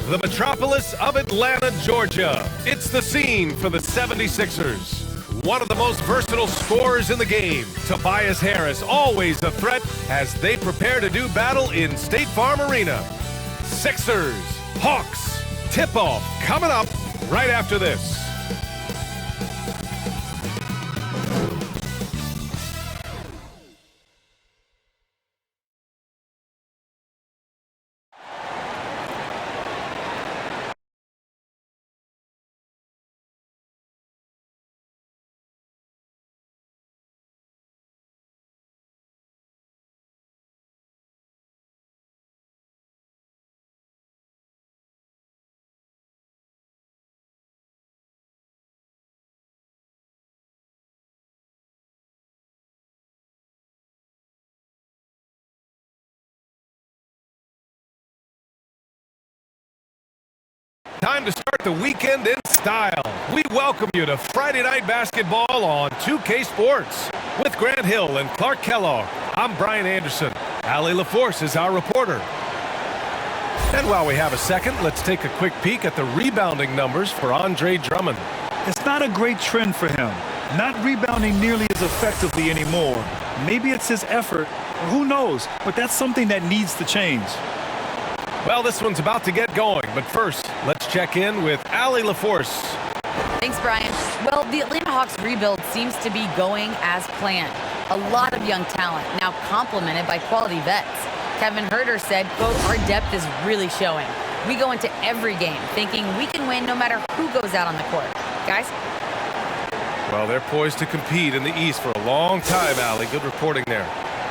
the metropolis of Atlanta, Georgia. It's the scene for the 76ers. One of the most versatile scorers in the game, Tobias Harris, always a threat as they prepare to do battle in State Farm Arena. Sixers, Hawks, tip-off coming up right after this. Time to start the weekend in style. We welcome you to Friday Night Basketball on 2K Sports. With Grant Hill and Clark Kellogg, I'm Brian Anderson. Allie LaForce is our reporter. And while we have a second, let's take a quick peek at the rebounding numbers for Andre Drummond. It's not a great trend for him. Not rebounding nearly as effectively anymore. Maybe it's his effort, or who knows, but that's something that needs to change. Well, this one's about to get going, but first, let's check in with Allie LaForce. Thanks, Brian. Well, the Atlanta Hawks rebuild seems to be going as planned. A lot of young talent, now complemented by quality vets. Kevin Huerter said, quote, "Our depth is really showing. We go into every game thinking we can win no matter who goes out on the court." Guys? Well, they're poised to compete in the East for a long time, Allie. Good reporting there.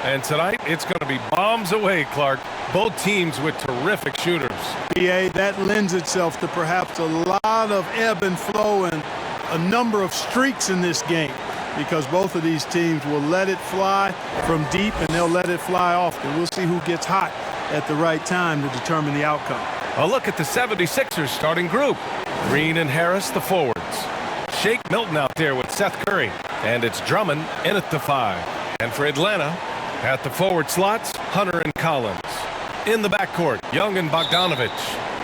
And tonight, it's going to be bombs away, Clark. Both teams with terrific shooters. BA, that lends itself to perhaps a lot of ebb and flow and a number of streaks in this game, because both of these teams will let it fly from deep and they'll let it fly often. We'll see who gets hot at the right time to determine the outcome. A look at the 76ers starting group. Green and Harris, the forwards. Shake Milton out there with Seth Curry. And it's Drummond in at the 5. And for Atlanta, at the forward slots, Hunter and Collins. In the backcourt, Young and Bogdanovich.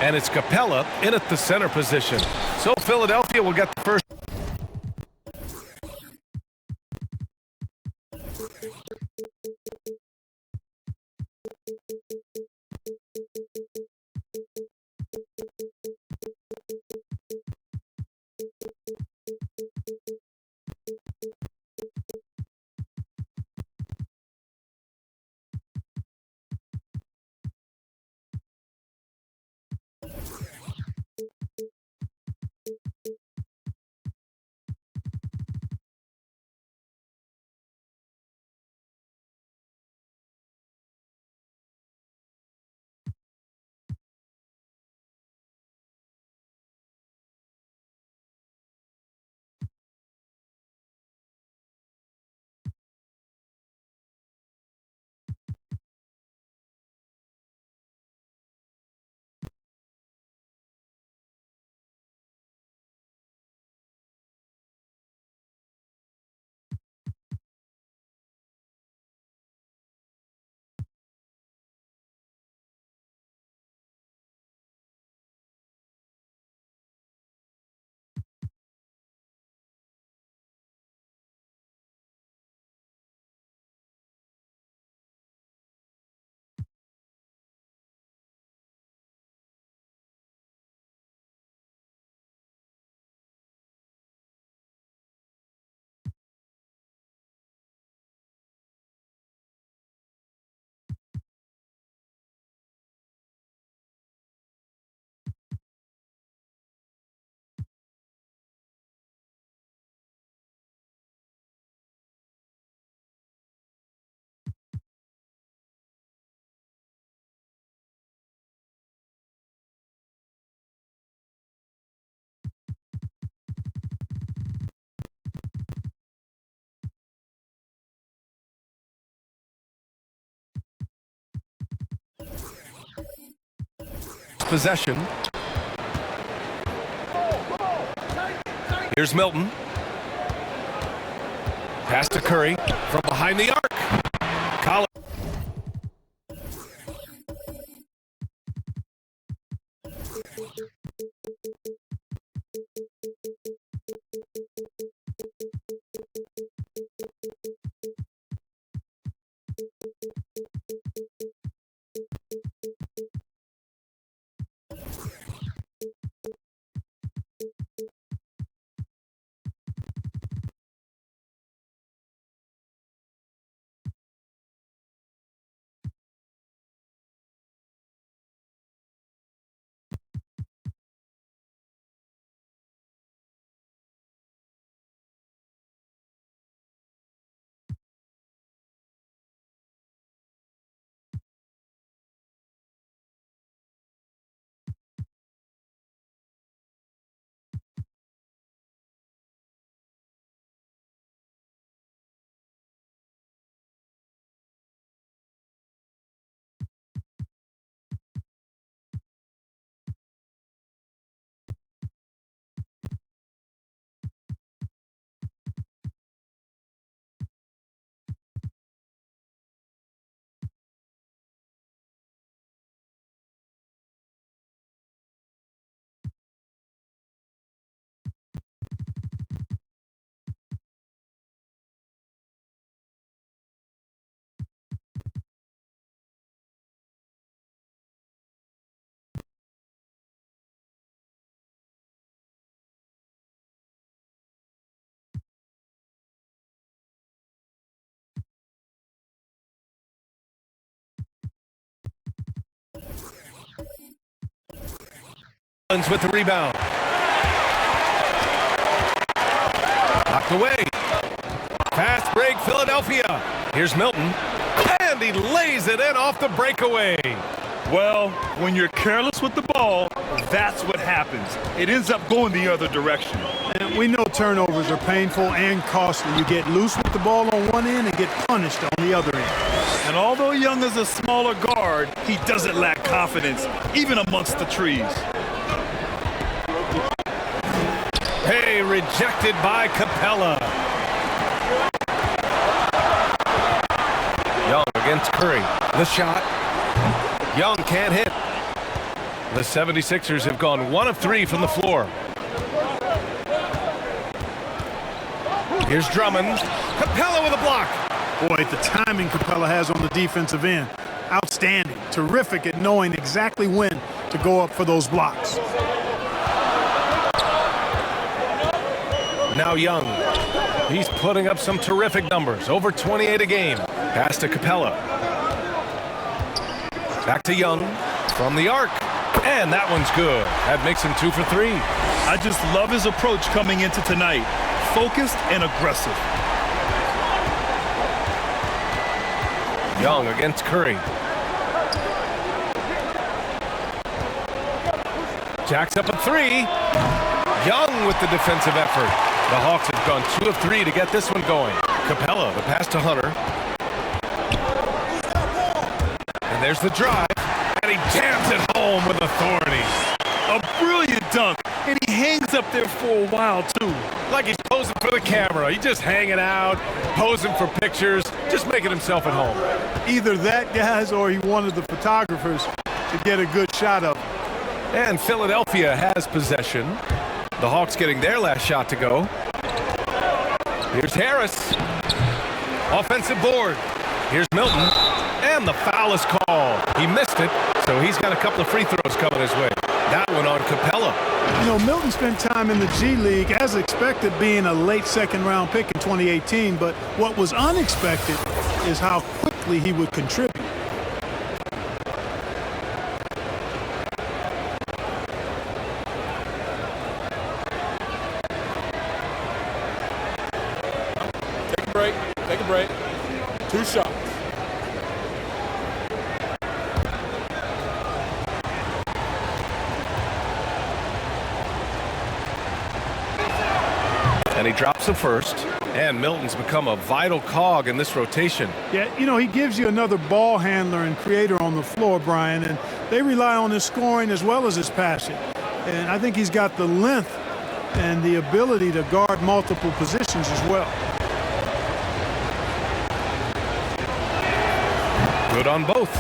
And it's Capella in at the center position. So Philadelphia will get the first. Possession. Here's Milton. Pass to Curry from behind the arc. Collins. With the rebound. Knocked away. Fast break, Philadelphia. Here's Milton. And he lays it in off the breakaway. Well, when you're careless with the ball, that's what happens. It ends up going the other direction. And we know turnovers are painful and costly. You get loose with the ball on one end and get punished on the other end. And although Young is a smaller guard, he doesn't lack confidence, even amongst the trees. Hey, rejected by Capella. Young against Curry. The shot. Young can't hit. The 76ers have gone 1 of 3 from the floor. Here's Drummond. Capella with a block. Boy, the timing Capella has on the defensive end. Outstanding. Terrific at knowing exactly when to go up for those blocks. Now Young. He's putting up some terrific numbers. Over 28 a game. Pass to Capella. Back to Young. From the arc. And that one's good. That makes him 2 for 3. I just love his approach coming into tonight. Focused and aggressive. Young against Curry. Jacks up a 3. Young with the defensive effort. The Hawks have gone 2 of 3 to get this one going. Capella, the pass to Hunter. And there's the drive. And he jams it home with authority. A brilliant dunk. And he hangs up there for a while, too. Like he's posing for the camera. He's just hanging out, posing for pictures, just making himself at home. Either that, guys, or he wanted the photographers to get a good shot of him. And Philadelphia has possession. The Hawks getting their last shot to go. Here's Harris. Offensive board. Here's Milton. And the foul is called. He missed it, so he's got a couple of free throws coming his way. That one on Capella. You know, Milton spent time in the G League, as expected, being a late second-round pick in 2018. But what was unexpected is how quickly he would contribute. Take a break. 2 shots. And he drops the first. And Milton's become a vital cog in this rotation. Yeah, you know, he gives you another ball handler and creator on the floor, Brian, and they rely on his scoring as well as his passing. And I think he's got the length and the ability to guard multiple positions as well. Good on both.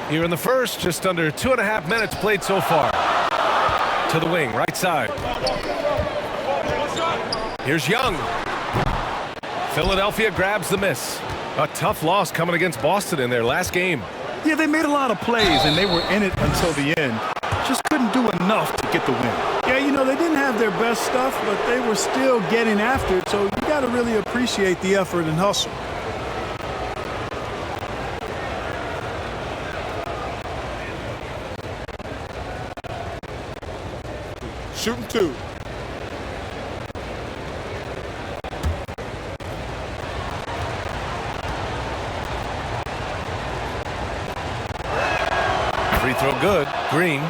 Here in the first, just under 2.5 minutes played so far. To the wing, right side. Here's Young. Philadelphia grabs the miss. A tough loss coming against Boston in their last game. Yeah, they made a lot of plays, and they were in it until the end. Just couldn't do enough to get the win. Yeah, you know, they didn't have their best stuff, but they were still getting after it, so you got to really appreciate the effort and hustle. Shooting 2. Free throw good. Green.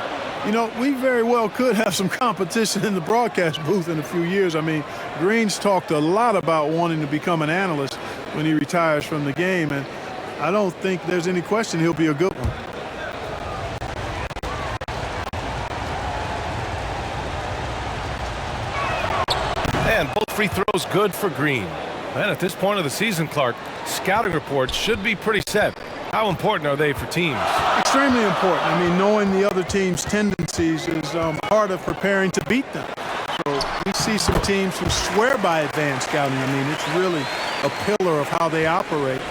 You know, we very well could have some competition in the broadcast booth in a few years. I mean, Green's talked a lot about wanting to become an analyst when he retires from the game, and I don't think there's any question he'll be a good one. And both free throws good for Green. And at this point of the season, Clark, scouting reports should be pretty set. How important are they for teams? Extremely important. I mean, knowing the other team's tendencies is part of preparing to beat them. So we see some teams who swear by advanced scouting. I mean, it's really a pillar of how they operate.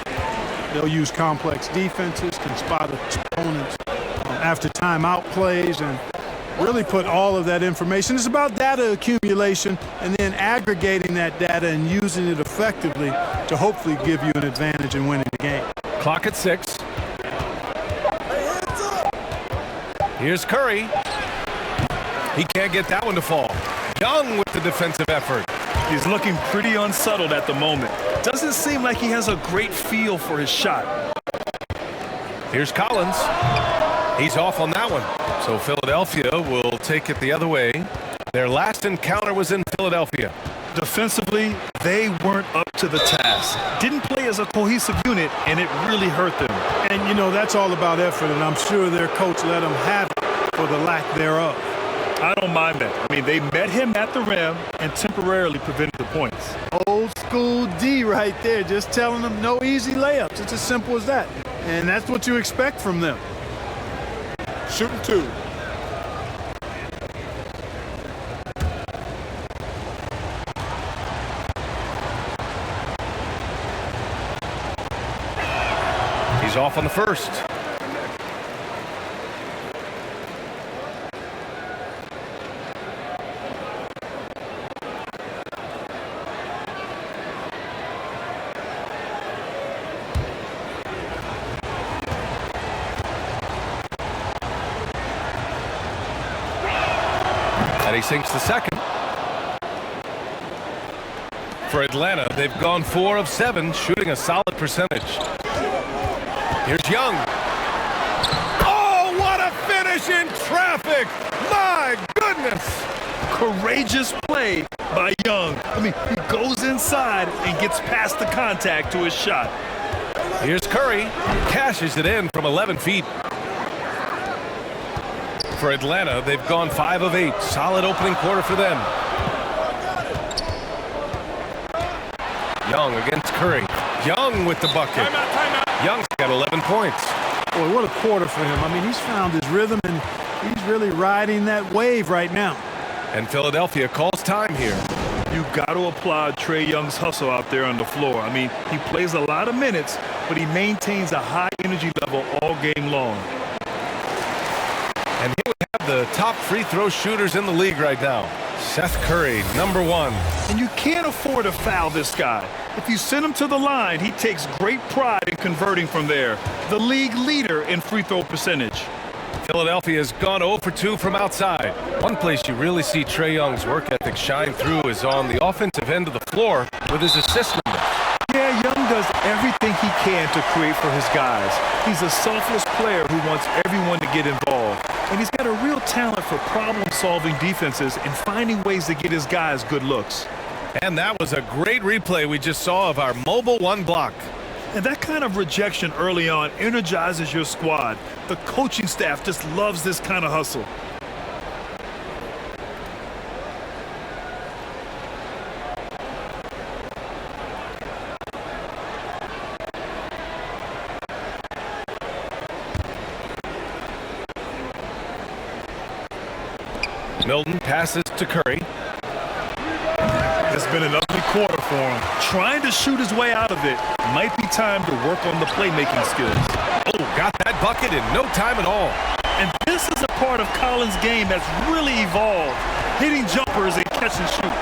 They'll use complex defenses, can spot opponents after timeout plays, and really put all of that information. It's about data accumulation and then aggregating that data and using it effectively to hopefully give you an advantage in winning the game. Clock at 6. Here's Curry. He can't get that one to fall. Young with the defensive effort. He's looking pretty unsettled at the moment. Doesn't seem like he has a great feel for his shot. Here's Collins. He's off on that one. So Philadelphia will take it the other way. Their last encounter was in Philadelphia. Defensively, they weren't up to the task. Didn't play as a cohesive unit, and it really hurt them. And, you know, that's all about effort, and I'm sure their coach let them have it for the lack thereof. I don't mind that. I mean, they met him at the rim and temporarily prevented the points. Old school D right there, just telling them no easy layups. It's as simple as that. And that's what you expect from them. Shooting 2. He's off on the first. And he sinks the second. For Atlanta, they've gone 4 of 7, shooting a solid percentage. Here's Young. Oh, what a finish in traffic! My goodness! Courageous play by Young. I mean, he goes inside and gets past the contact to his shot. Here's Curry. Cashes it in from 11 feet. For Atlanta, they've gone 5 of 8. Solid opening quarter for them. Young against Curry. Young with the bucket. Young's got 11 points. Boy, what a quarter for him. I mean, he's found his rhythm, and he's really riding that wave right now. And Philadelphia calls time here. You got to applaud Trae Young's hustle out there on the floor. I mean, he plays a lot of minutes, but he maintains a high energy level all game long. And here we have the top free throw shooters in the league right now. Seth Curry, #1. And you can't afford to foul this guy. If you send him to the line, he takes great pride in converting from there. The league leader in free throw percentage. Philadelphia has gone 0 for 2 from outside. One place you really see Trae Young's work ethic shine through is on the offensive end of the floor with his assist numbers. Yeah, Young does everything he can to create for his guys. He's a selfless player who wants everyone to get involved. And he's got a real talent for problem-solving defenses and finding ways to get his guys good looks. And that was a great replay we just saw of our mobile one block. And that kind of rejection early on energizes your squad. The coaching staff just loves this kind of hustle. Milton passes to Curry. It's been an ugly quarter for him. Trying to shoot his way out of it. Might be time to work on the playmaking skills. Oh, got that bucket in no time at all. And this is a part of Collins' game that's really evolved. Hitting jumpers and catch and shoot.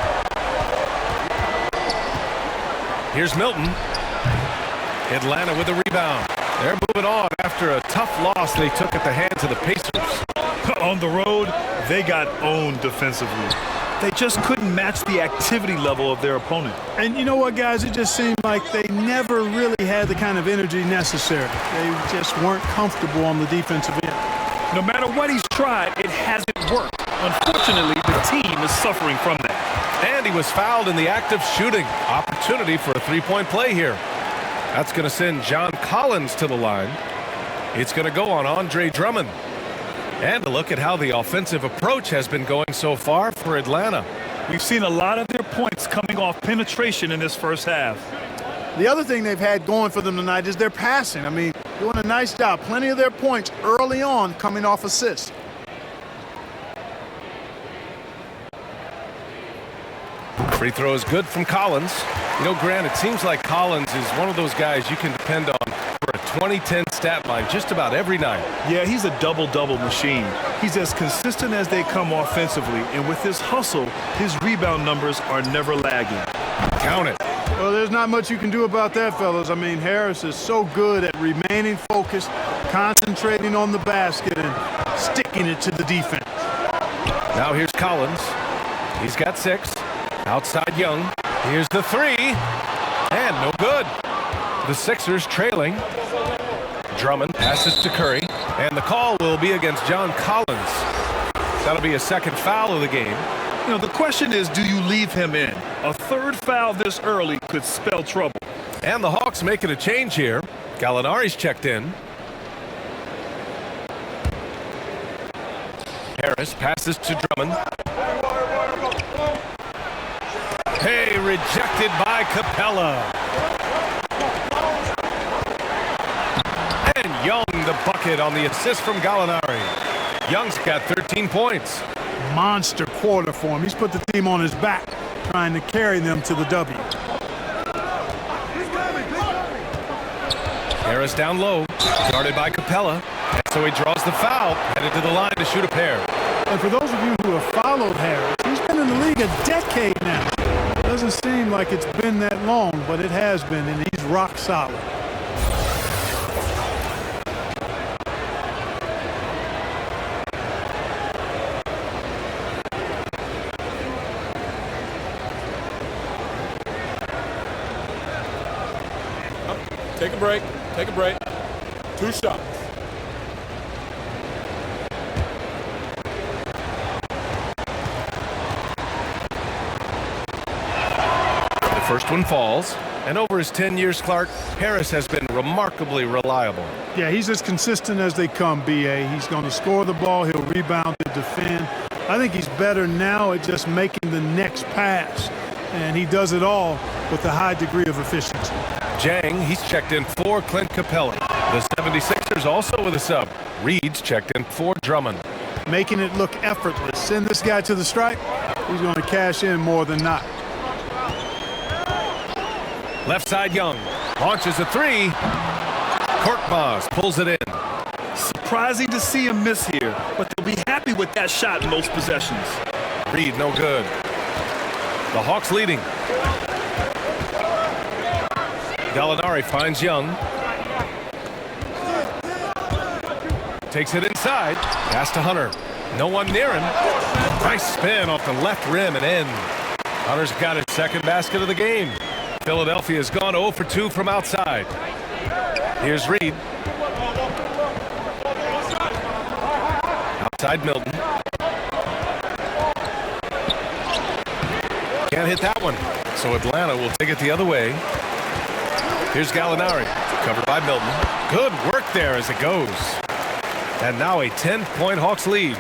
Here's Milton. Atlanta with a rebound. They're moving on after a tough loss they took at the hands of the Pacers. On the road, they got owned defensively. They just couldn't match the activity level of their opponent. And you know what, guys? It just seemed like they never really had the kind of energy necessary. They just weren't comfortable on the defensive end. No matter what he's tried, it hasn't worked. Unfortunately, the team is suffering from that. And he was fouled in the act of shooting. Opportunity for a three-point play here. That's going to send John Collins to the line. It's going to go on Andre Drummond. And a look at how the offensive approach has been going so far for Atlanta. We've seen a lot of their points coming off penetration in this first half. The other thing they've had going for them tonight is their passing. I mean, doing a nice job. Plenty of their points early on coming off assists. Free throw is good from Collins. You know, Grant, it seems like Collins is one of those guys you can depend on for a 2010 stat line just about every night. Yeah, he's a double-double machine. He's as consistent as they come offensively, and with his hustle, his rebound numbers are never lagging. Count it. Well, there's not much you can do about that, fellas. I mean, Harris is so good at remaining focused, concentrating on the basket, and sticking it to the defense. Now here's Collins. He's got 6. Outside Young. Here's the 3. And no good. The Sixers trailing. Drummond passes to Curry. And the call will be against John Collins. That'll be a second foul of the game. You know, the question is, do you leave him in? A third foul this early could spell trouble. And the Hawks making a change here. Gallinari's checked in. Harris passes to Drummond. Hey, rejected by Capella. And Young the bucket on the assist from Gallinari. Young's got 13 points. Monster quarter for him. He's put the team on his back, trying to carry them to the W. Harris down low, guarded by Capella. And so he draws the foul, headed to the line to shoot a pair. And for those of you who have followed Harris, he's been in the league a decade now. Doesn't seem like it's been that long, but it has been, and he's rock solid. Take a break. Take a break. 2 shots. First one falls, and over his 10 years, Clark, Harris has been remarkably reliable. Yeah, he's as consistent as they come, B.A. He's going to score the ball. He'll rebound to defend. I think he's better now at just making the next pass, and he does it all with a high degree of efficiency. Jang, he's checked in for Clint Capella. The 76ers also with a sub. Reed's checked in for Drummond. Making it look effortless. Send this guy to the stripe. He's going to cash in more than not. Left side Young launches a 3. Korkmaz pulls it in. Surprising to see him miss here, but they'll be happy with that shot in most possessions. Reed no good. The Hawks leading. Gallinari finds Young. Takes it inside. Pass to Hunter. No one near him. Nice spin off the left rim and in. Hunter's got his second basket of the game. Philadelphia's gone 0 for 2 from outside. Here's Reed. Outside Milton. Can't hit that one. So Atlanta will take it the other way. Here's Gallinari. Covered by Milton. Good work there as it goes. And now a 10-point Hawks lead.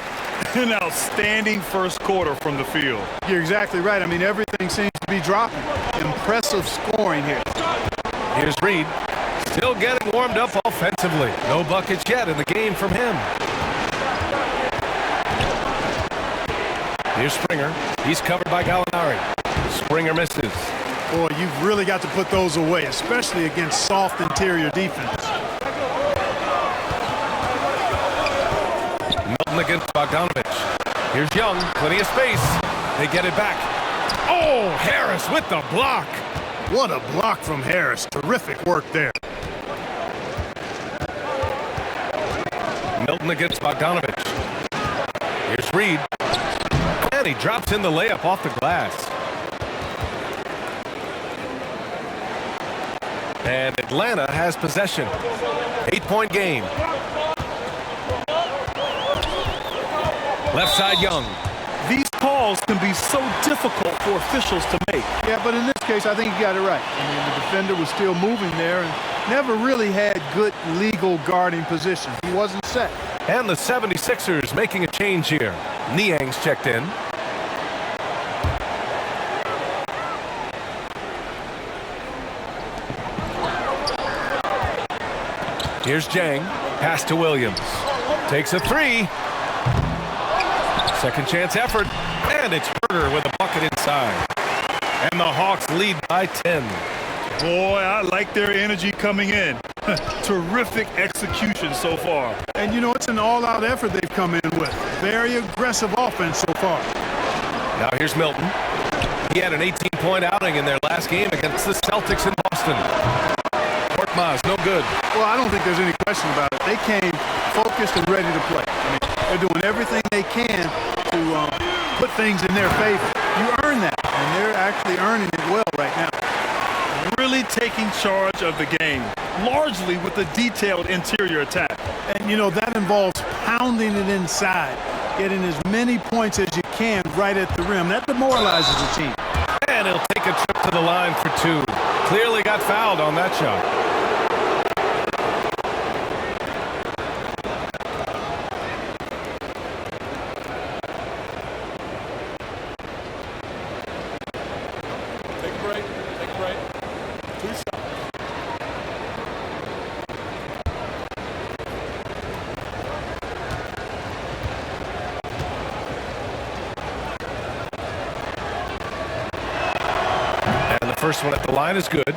An outstanding first quarter from the field. You're exactly right. I mean, everything seems to be dropping. Impressive scoring here. Here's Reed. Still getting warmed up offensively. No buckets yet in the game from him. Here's Springer. He's covered by Gallinari. Springer misses. Boy, you've really got to put those away, especially against soft interior defense. Milton against Bogdanovich. Here's Young. Plenty of space. They get it back. Oh, Harris with the block. What a block from Harris. Terrific work there. Milton against Bogdanovich. Here's Reed. And he drops in the layup off the glass. And Atlanta has possession. 8-point game. Left side Young. These calls can be so difficult for officials to make. Yeah, but in this case, I think you got it right. I mean, the defender was still moving there and never really had good legal guarding position. He wasn't set. And the 76ers making a change here. Niang's checked in. Here's Jang. Pass to Williams. Takes a three. Second chance effort. And it's Herter with a bucket inside. And the Hawks lead by 10. Boy, I like their energy coming in. Terrific execution so far. And, you know, it's an all-out effort they've come in with. Very aggressive offense so far. Now here's Milton. He had an 18-point outing in their last game against the Celtics in Boston. Korkmaz, no good. Well, I don't think there's any question about it. They came focused and ready to play. I mean, they're doing everything they can to put things in their favor. You earn that, and they're actually earning it well right now. Really taking charge of the game, largely with a detailed interior attack. And, you know, that involves pounding it inside, getting as many points as you can right at the rim. That demoralizes the team. And he'll take a trip to the line for two. Clearly got fouled on that shot. Take a break. Take a break. 2 shots. And the first one at the line is good.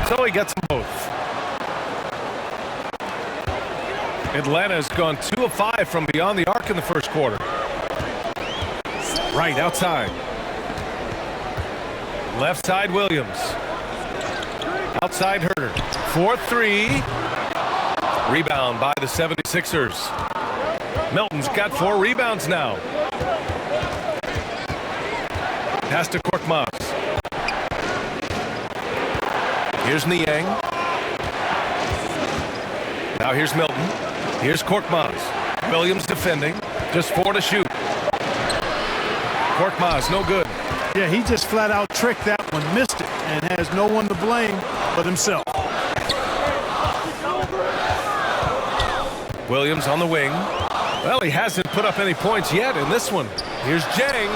So he gets them both. Atlanta's gone 2 of 5 from beyond the arc in the first quarter. Right outside. Left side Williams. Outside Herter. 4-3. Rebound by the 76ers. Milton's got 4 rebounds now. Pass to Korkmaz. Here's Niang. Now here's Milton. Here's Korkmaz. Williams defending. Just 4 to shoot. Korkmaz, no good. Yeah, he just flat out tricked that one, missed it, and has no one to blame but himself. Williams on the wing. Well, he hasn't put up any points yet in this one. Here's Jang.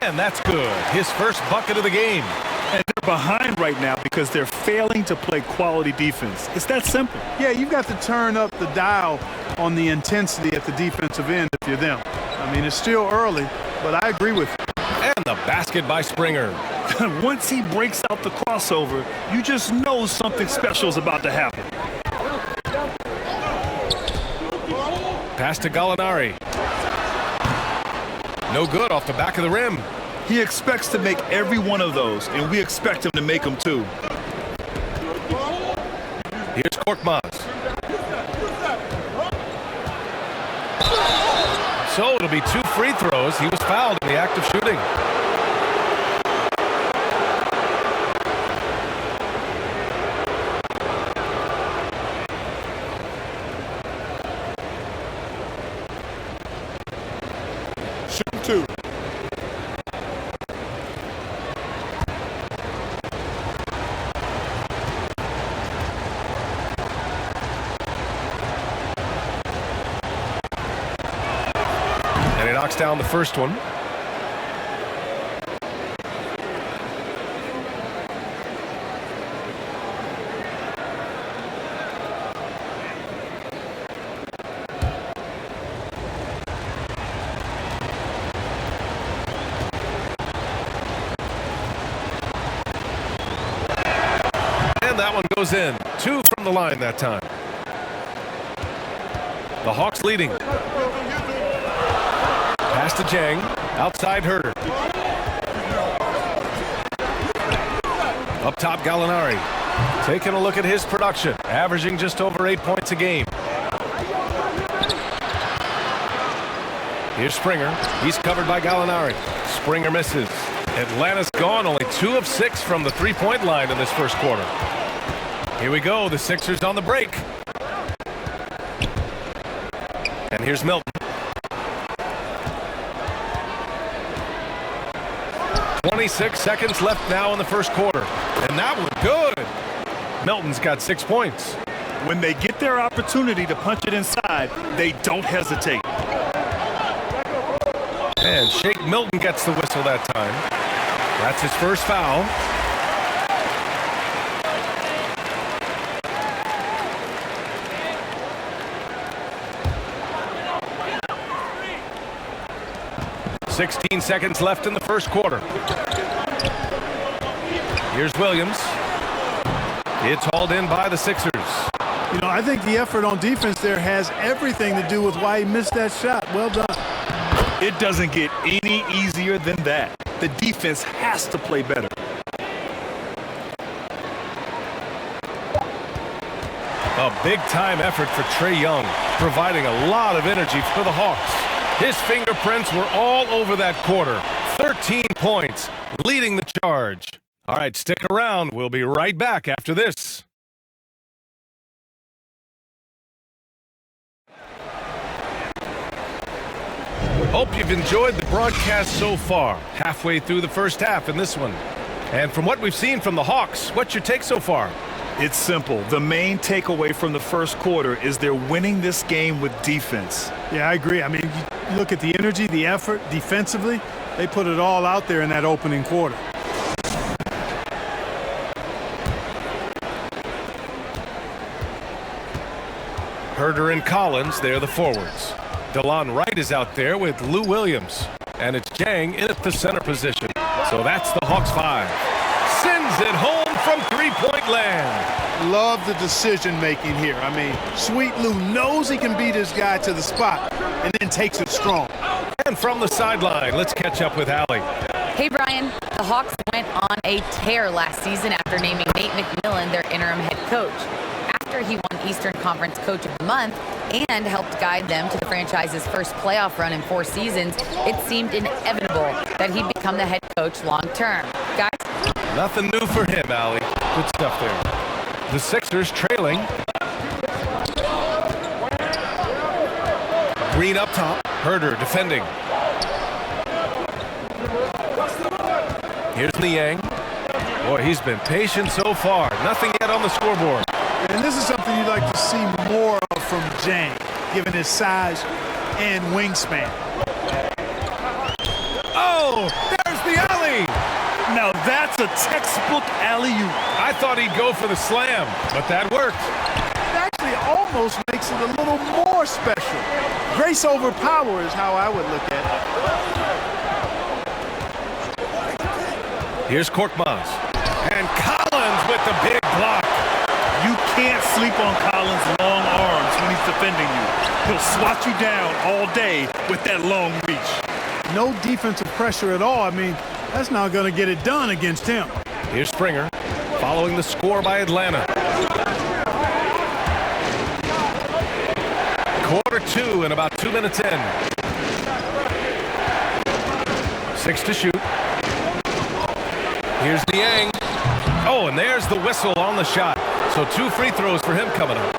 And that's good. His first bucket of the game. And they're behind right now because they're failing to play quality defense. It's that simple. Yeah, you've got to turn up the dial on the intensity at the defensive end if you're them. I mean, it's still early, but I agree with you. And the basket by Springer. Once he breaks out the crossover, you just know something special is about to happen. Pass to Gallinari. No good off the back of the rim. He expects to make every one of those, and we expect him to make them too. Here's Korkmaz. So it'll be 2 free throws. He was fouled in the act of shooting. Shoot 2. knocks down the first one. That one goes in. 2 from the line that time. The Hawks leading. Pass to Jang. Outside Herder. Up top Gallinari. Taking a look at his production. Averaging just over 8 points a game. Here's Springer. He's covered by Gallinari. Springer misses. Atlanta's gone only 2 of 6 from the three-point line in this first quarter. Here we go, the Sixers on the break. And here's Milton. 26 seconds left now in the first quarter. And that was good. Milton's got 6 points. When they get their opportunity to punch it inside, they don't hesitate. And Shake Milton gets the whistle that time. That's his first foul. .16 seconds left in the first quarter. Here's Williams. It's hauled in by the Sixers. You know, I think the effort on defense there has everything to do with why he missed that shot. Well done. It doesn't get any easier than that. The defense has to play better. A big-time effort for Trae Young, providing a lot of energy for the Hawks. His fingerprints were all over that quarter. 13 points, leading the charge. All right, stick around. We'll be right back after this. Hope you've enjoyed the broadcast so far. Halfway through the first half in this one. And from what we've seen from the Hawks, what's your take so far? It's simple. The main takeaway from the first quarter is they're winning this game with defense. Yeah, I agree. I mean, you look at the energy, the effort, defensively, they put it all out there in that opening quarter. Herder and Collins, they're the forwards. DeLon Wright is out there with Lou Williams. And it's Jang in at the center position. So that's the Hawks 5. Sends it home from three-point land. Love the decision-making here. I mean, Sweet Lou knows he can beat his guy to the spot and then takes it strong. And from the sideline, let's catch up with Allie. Hey, Brian. The Hawks went on a tear last season after naming Nate McMillan their interim head coach. After he won Eastern Conference Coach of the Month and helped guide them to the franchise's first playoff run in 4 seasons, it seemed inevitable that he'd become the head coach long-term. Guys? Nothing new for him, Allie. Good stuff there. The Sixers trailing. Green up top. Herder defending. Here's Niang. Boy, he's been patient so far. Nothing yet on the scoreboard. And this is something you'd like to see more of from Jang, given his size and wingspan. Oh, there's the alley. Now that's a textbook alley-oop. I thought he'd go for the slam, but that worked. It actually almost makes it a little more special. Grace over power is how I would look at it. Here's Korkmaz. And Collins with the big block. You can't sleep on Collins' long arms when he's defending you. He'll swat you down all day with that long reach. No defensive pressure at all. I mean, that's not going to get it done against him. Here's Springer, following the score by Atlanta. Quarter 2 and about 2 minutes in. 6 to shoot. Here's Niang. Oh, and there's the whistle on the shot. So 2 free throws for him coming up.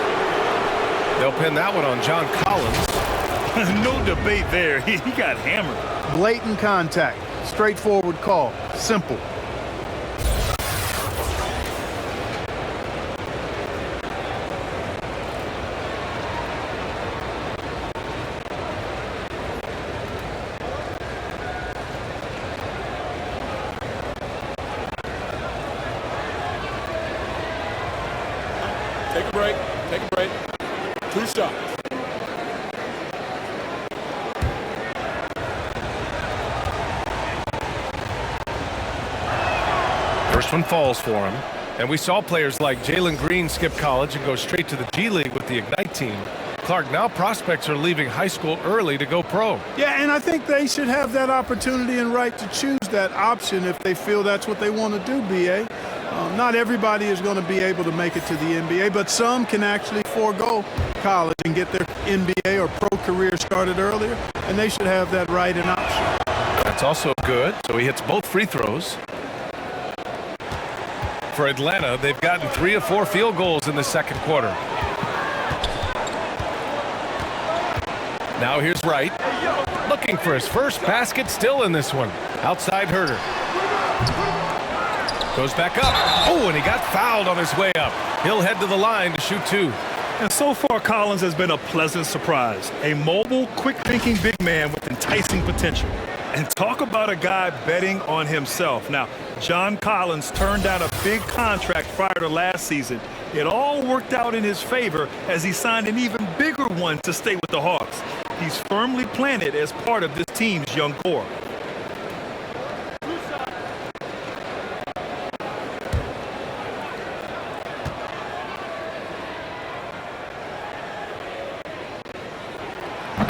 They'll pin that one on John Collins. No debate there. He got hammered. Blatant contact. Straightforward call. Simple. Take a break. Take a break. 2 shots. First one falls for him. And we saw players like Jalen Green skip college and go straight to the G League with the Ignite team. Clark, now prospects are leaving high school early to go pro. Yeah, and I think they should have that opportunity and right to choose that option if they feel that's what they want to do, B.A. Not everybody is going to be able to make it to the NBA, but some can actually forego college and get their NBA or pro career started earlier, and they should have that right and option. That's also good. So he hits both free throws. For Atlanta, they've gotten 3 of 4 field goals in the second quarter. Now here's Wright, looking for his first basket, still in this one. Outside Herder. Goes back up. Oh, and he got fouled on his way up. He'll head to the line to shoot 2. And so far, Collins has been a pleasant surprise. A mobile, quick-thinking big man with enticing potential. And talk about a guy betting on himself. Now, John Collins turned down a big contract prior to last season. It all worked out in his favor as he signed an even bigger one to stay with the Hawks. He's firmly planted as part of this team's young core.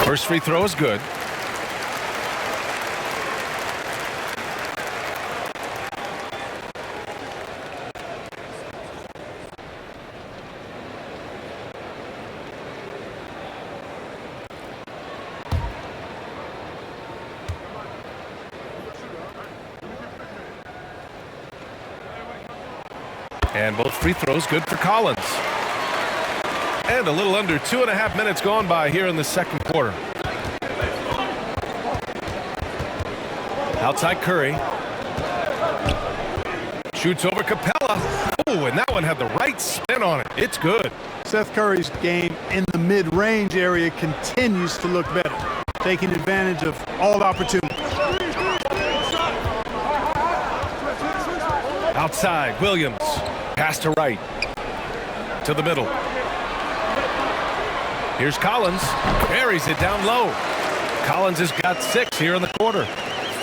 First free throw is good. And both free throws good for Collins. And a little under 2.5 minutes gone by here in the second quarter. Outside Curry. Shoots over Capella. Oh, and that one had the right spin on it. It's good. Seth Curry's game in the mid-range area continues to look better, taking advantage of all opportunities. Outside, Williams. Pass to Wright. To the middle. Here's Collins. Buries it down low. Collins has got 6 here in the quarter.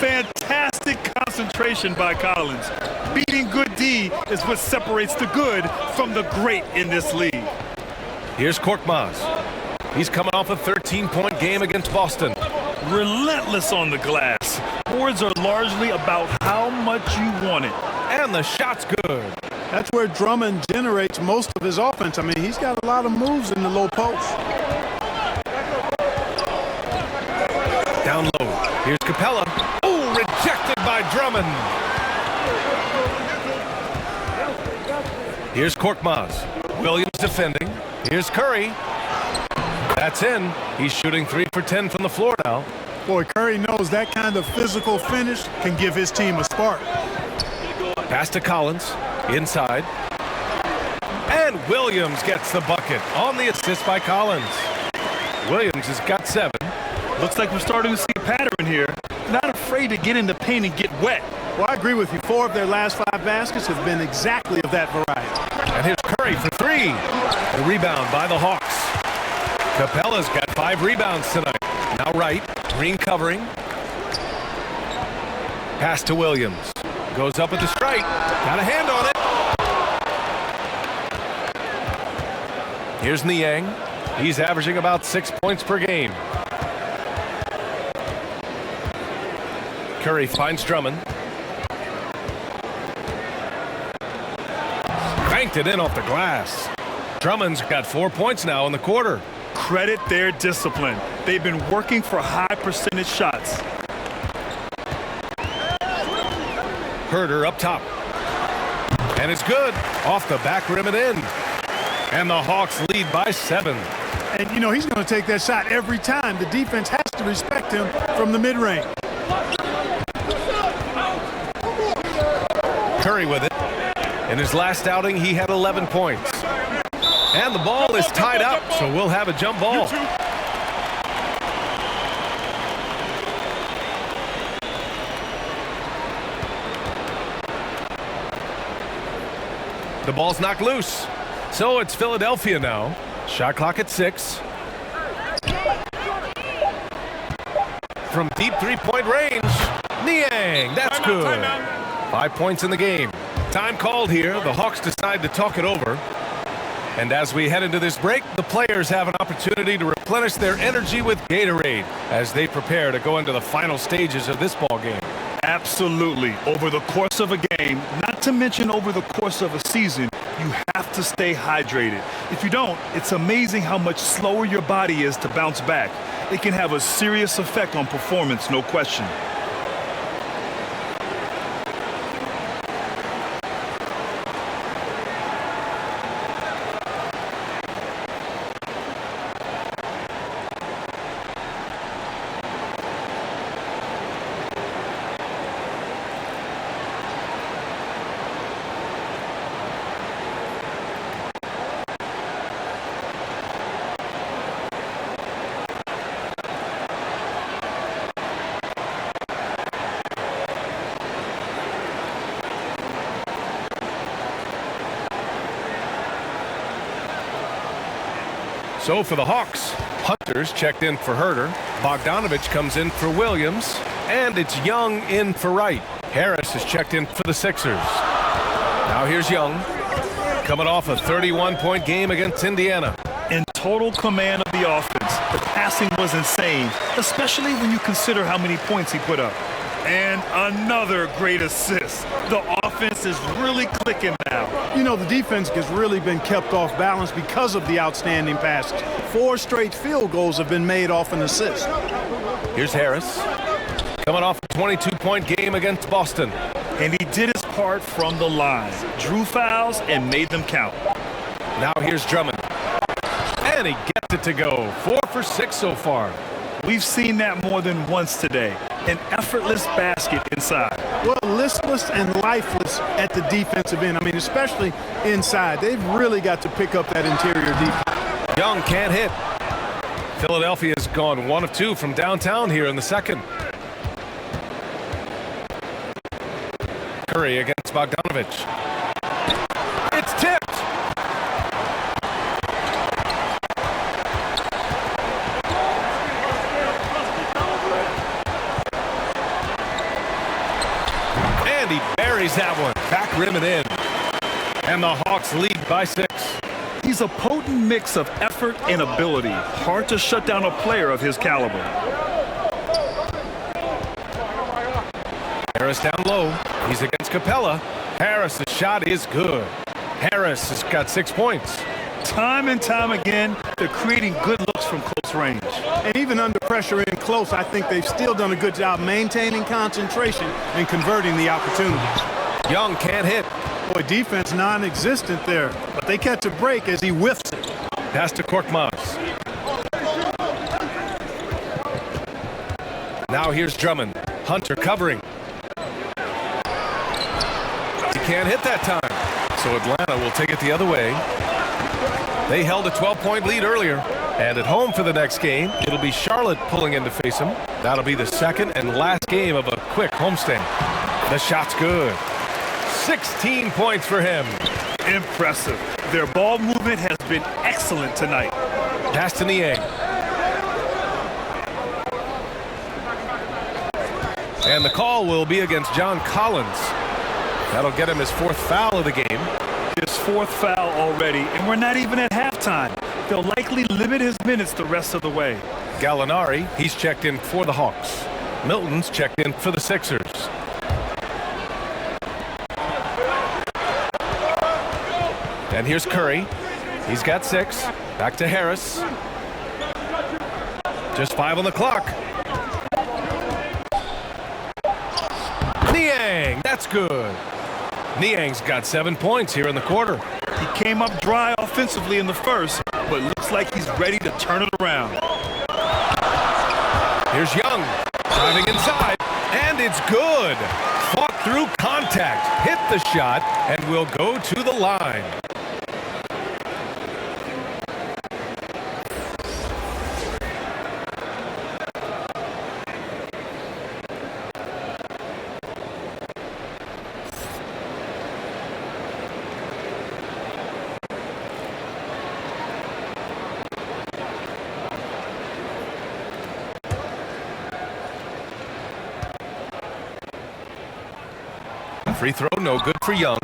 Fantastic concentration by Collins. Beating good D is what separates the good from the great in this league. Here's Korkmaz. He's coming off a 13-point game against Boston. Relentless on the glass. Boards are largely about how much you want it. And the shot's good. That's where Drummond generates most of his offense. I mean, he's got a lot of moves in the low post. Down low. Here's Capella. Oh, rejected by Drummond. Here's Korkmaz. Williams defending. Here's Curry. That's in. He's shooting 3 for 10 from the floor now. Boy, Curry knows that kind of physical finish can give his team a spark. Pass to Collins. Inside. And Williams gets the bucket on the assist by Collins. Williams has got 7. Looks like we're starting to see a pattern here. Not afraid to get in the paint and get wet. Well, I agree with you. 4 of their last 5 baskets have been exactly of that variety. And here's Curry for 3. The rebound by the Hawks. Capella's got 5 rebounds tonight. Now Wright. Green covering. Pass to Williams. Goes up at the strike. Got a hand on it. Here's Niang. He's averaging about 6 points per game. Curry finds Drummond. Banked it in off the glass. Drummond's got 4 points now in the quarter. Credit their discipline. They've been working for high percentage shots. Herder up top. And it's good. Off the back rim and in. And the Hawks lead by 7. And, you know, he's going to take that shot every time. The defense has to respect him from the mid-range. Curry with it. In his last outing, he had 11 points. And the ball is tied up, so we'll have a jump ball. The ball's knocked loose. So it's Philadelphia now. Shot clock at 6. From deep three-point range, Niang, that's good. 5 points in the game. Time called here. The Hawks decide to talk it over. And as we head into this break, the players have an opportunity to replenish their energy with Gatorade as they prepare to go into the final stages of this ball game. Absolutely. Over the course of a game, not to mention over the course of a season, you have to stay hydrated. If you don't, it's amazing how much slower your body is to bounce back. It can have a serious effect on performance, no question. So for the Hawks, Hunter's checked in for Herter. Bogdanovich comes in for Williams. And it's Young in for Wright. Harris is checked in for the Sixers. Now here's Young, coming off a 31-point game against Indiana. In total command of the offense, the passing was insane, especially when you consider how many points he put up. And another great assist. The offense is really clicking now. You know, the defense has really been kept off balance because of the outstanding passes. 4 straight field goals have been made off an assist. Here's Harris, coming off a 22-point game against Boston. And he did his part from the line. Drew fouls and made them count. Now here's Drummond. And he gets it to go. 4 for 6 so far. We've seen that more than once today. An effortless basket inside. Well, listless and lifeless at the defensive end. I mean, especially inside. They've really got to pick up that interior defense. Young can't hit. Philadelphia has gone 1 of 2 from downtown here in the second. Curry against Bogdanovich. It's tipped. And he buries that one. Back rim and in. And the Hawks lead by 6. He's a potent mix of effort and ability. Hard to shut down a player of his caliber. Harris down low. He's against Capella. Harris' shot is good. Harris has got 6 points. Time and time again, they're creating good looks from close range. And even under pressure in close, I think they've still done a good job maintaining concentration and converting the opportunities. Young can't hit. Boy, defense non-existent there, but they catch a break as he whiffs it. Pass to Korkmaz. Now here's Drummond. Hunter covering. He can't hit that time. So Atlanta will take it the other way. They held a 12-point lead earlier. And at home for the next game, it'll be Charlotte pulling in to face them. That'll be the second and last game of a quick homestand. The shot's good. 16 points for him. Impressive. Their ball movement has been excellent tonight. Pass to Niang. And the call will be against John Collins. That'll get him his 4th foul of the game. His 4th foul already, and we're not even at halftime. They'll likely limit his minutes the rest of the way. Gallinari, he's checked in for the Hawks. Milton's checked in for the Sixers. And here's Curry. He's got 6. Back to Harris. Just 5 on the clock. Niang, that's good. Niang's got 7 points here in the quarter. He came up dry offensively in the first, but looks like he's ready to turn it around. Here's Young, driving inside, and it's good. Fought through contact, hit the shot, and will go to the line. Free throw, no good for Young.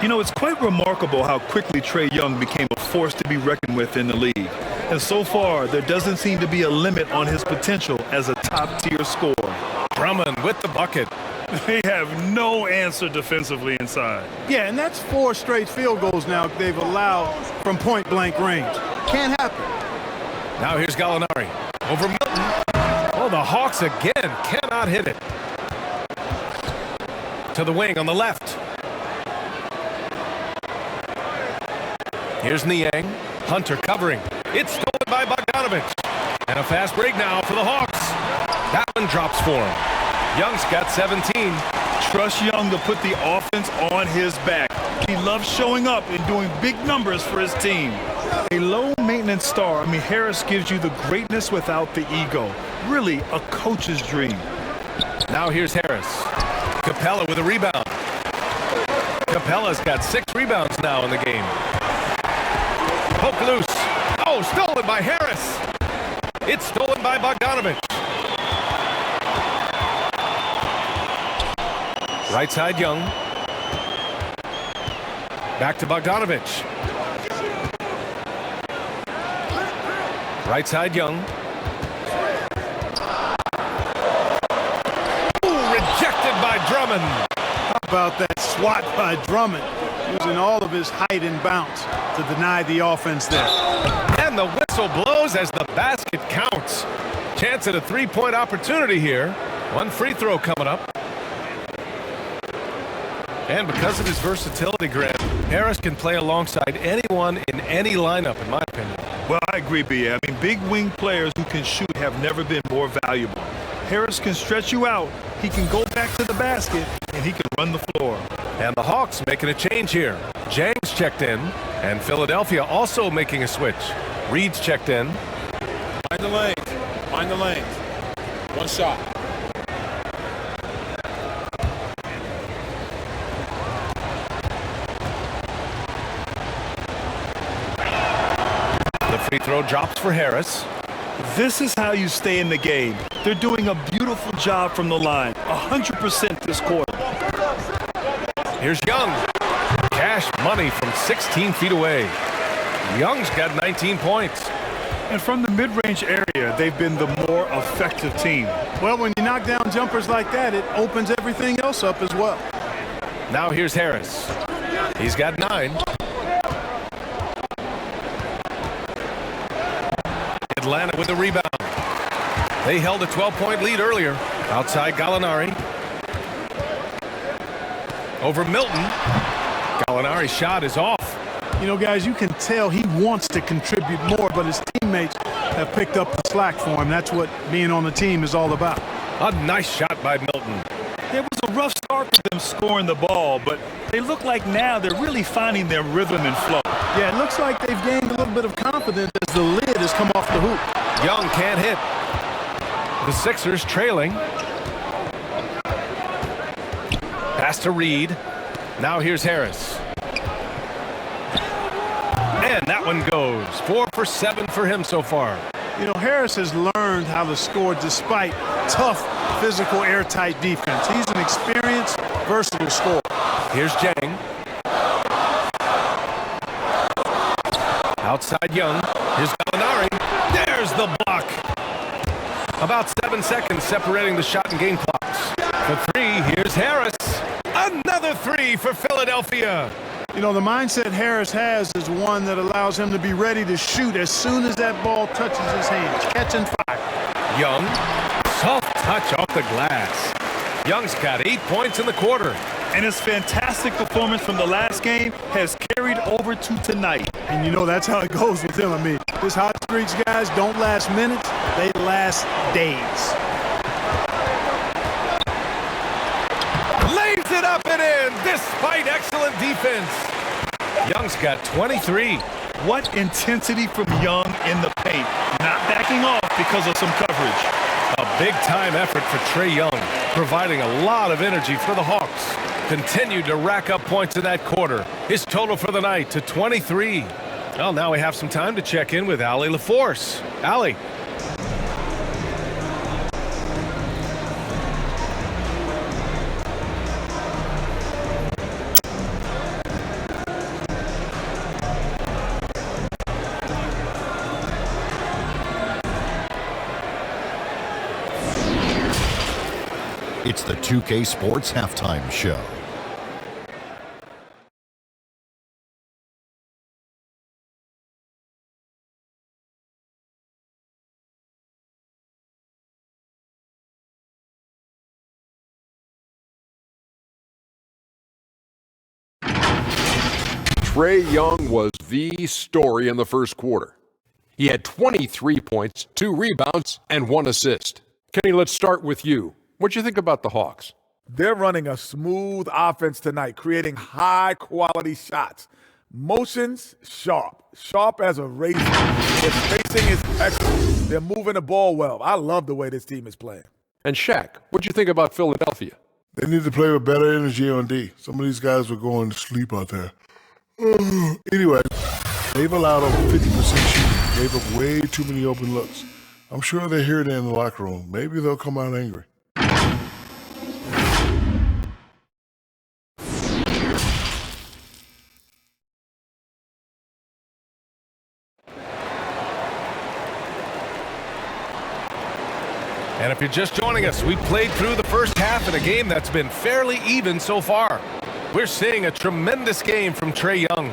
You know, it's quite remarkable how quickly Trae Young became a force to be reckoned with in the league. And so far, there doesn't seem to be a limit on his potential as a top-tier scorer. Drummond with the bucket. They have no answer defensively inside. Yeah, and that's 4 straight field goals now they've allowed from point-blank range. Can't happen. Now here's Gallinari. Over Milton. Oh, the Hawks again cannot hit it. To the wing on the left. Here's Niang. Hunter covering. It's stolen by Bogdanovich. And a fast break now for the Hawks. That one drops for him. Young's got 17. Trust Young to put the offense on his back. He loves showing up and doing big numbers for his team. A low-maintenance star, Harris gives you the greatness without the ego. Really a coach's dream. Now here's Harris. Capella with a rebound. Capella's got 6 rebounds now in the game. Poke loose. Oh, stolen by Harris. It's stolen by Bogdanovich. Right side, Young. Back to Bogdanovich. Right side, Young. Ooh, rejected by Drummond. How about that swat by Drummond, using all of his height and bounce to deny the offense there. And the whistle blows as the basket counts. Chance at a 3-point opportunity here. 1 free throw coming up. And because of his versatility, Grant, Harris can play alongside anyone in any lineup, in my opinion. Well, I agree, B.A. Big wing players who can shoot have never been more valuable. Harris can stretch you out, he can go back to the basket, and he can run the floor. And the Hawks making a change here. Jang's checked in, and Philadelphia also making a switch. Reed's checked in. Find the lanes. Find the lanes. 1 shot. The free throw drops for Harris. This is how you stay in the game. They're doing a beautiful job from the line. 100% this quarter. Here's Young. Cash money from 16 feet away. Young's got 19 points. And from the mid-range area, they've been the more effective team. Well, when you knock down jumpers like that, it opens everything else up as well. Now here's Harris. He's got 9. Atlanta with the rebound. They held a 12-point lead earlier. Outside Gallinari. Over Milton. Gallinari's shot is off. You know, guys, you can tell he wants to contribute more, but his teammates have picked up the slack for him. That's what being on the team is all about. A nice shot by Milton. It was a rough start for them scoring the ball, but they look like now they're really finding their rhythm and flow. Yeah, it looks like they've gained a little bit of confidence as the lid has come off the hoop. Young can't hit. The Sixers trailing. Pass to Reed. Now here's Harris. And that one goes. 4 for 7 for him so far. You know, Harris has learned how to score despite tough, physical, airtight defense. He's an experienced, versatile scorer. Here's Jang. Outside Young. Here's Gallinari. There's the block. About 7 seconds separating the shot and game clocks. For 3, here's Harris. Another 3 for Philadelphia. You know, the mindset Harris has is one that allows him to be ready to shoot as soon as that ball touches his hands. Catch and fire. Young, soft touch off the glass. Young's got 8 points in the quarter. And his fantastic performance from the last game has carried over to tonight. And you know, that's how it goes with him. I mean, his hot streaks, guys, don't last minutes. They last days. Lays it up and in despite excellent defense. Young's got 23. What intensity from Young in the paint. Not backing off because of some coverage. A big-time effort for Trae Young, providing a lot of energy for the Hawks. Continued to rack up points in that quarter. His total for the night to 23. Well, now we have some time to check in with Allie LaForce. Allie. It's the 2K Sports Halftime Show. Trae Young was the story in the first quarter. He had 23 points, 2 rebounds, and 1 assist. Kenny, let's start with you. What'd you think about the Hawks? They're running a smooth offense tonight, creating high-quality shots. Motions, sharp as a razor. Their spacing is excellent. They're moving the ball well. I love the way this team is playing. And Shaq, what'd you think about Philadelphia? They need to play with better energy on D. Some of these guys were going to sleep out there. Anyway, they've allowed over 50% shooting. Gave up way too many open looks. I'm sure they hear that in the locker room. Maybe they'll come out angry. And if you're just joining us, we played through the first half in a game that's been fairly even so far. We're seeing a tremendous game from Trae Young.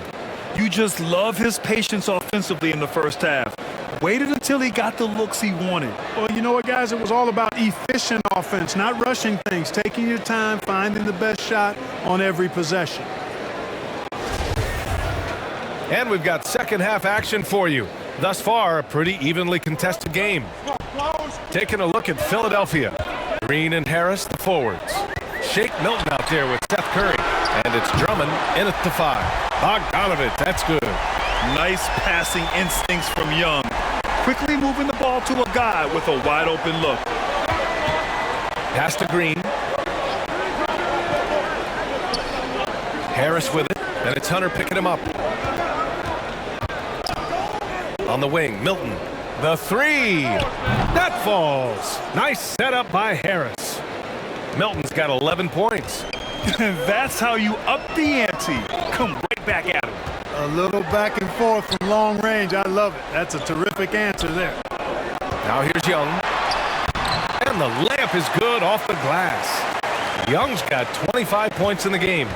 You just love his patience offensively in the first half. Waited until he got the looks he wanted. Well, you know what, guys? It was all about efficient offense, not rushing things, taking your time, finding the best shot on every possession. And we've got second half action for you. Thus far, a pretty evenly contested game. Taking a look at Philadelphia. Green and Harris, the forwards. Shake Milton out there with Seth Curry. And it's Drummond in at the 5. Bogdanovich, that's good. Nice passing instincts from Young. Quickly moving the ball to a guy with a wide open look. Pass to Green. Harris with it, and it's Hunter picking him up. On the wing, Milton. The 3. That falls. Nice setup by Harris. Milton's got 11 points. That's how you up the ante. Come right back at him. A little back and forth from long range. I love it. That's a terrific answer there. Now here's Young. And the layup is good off the glass. Young's got 25 points in the game.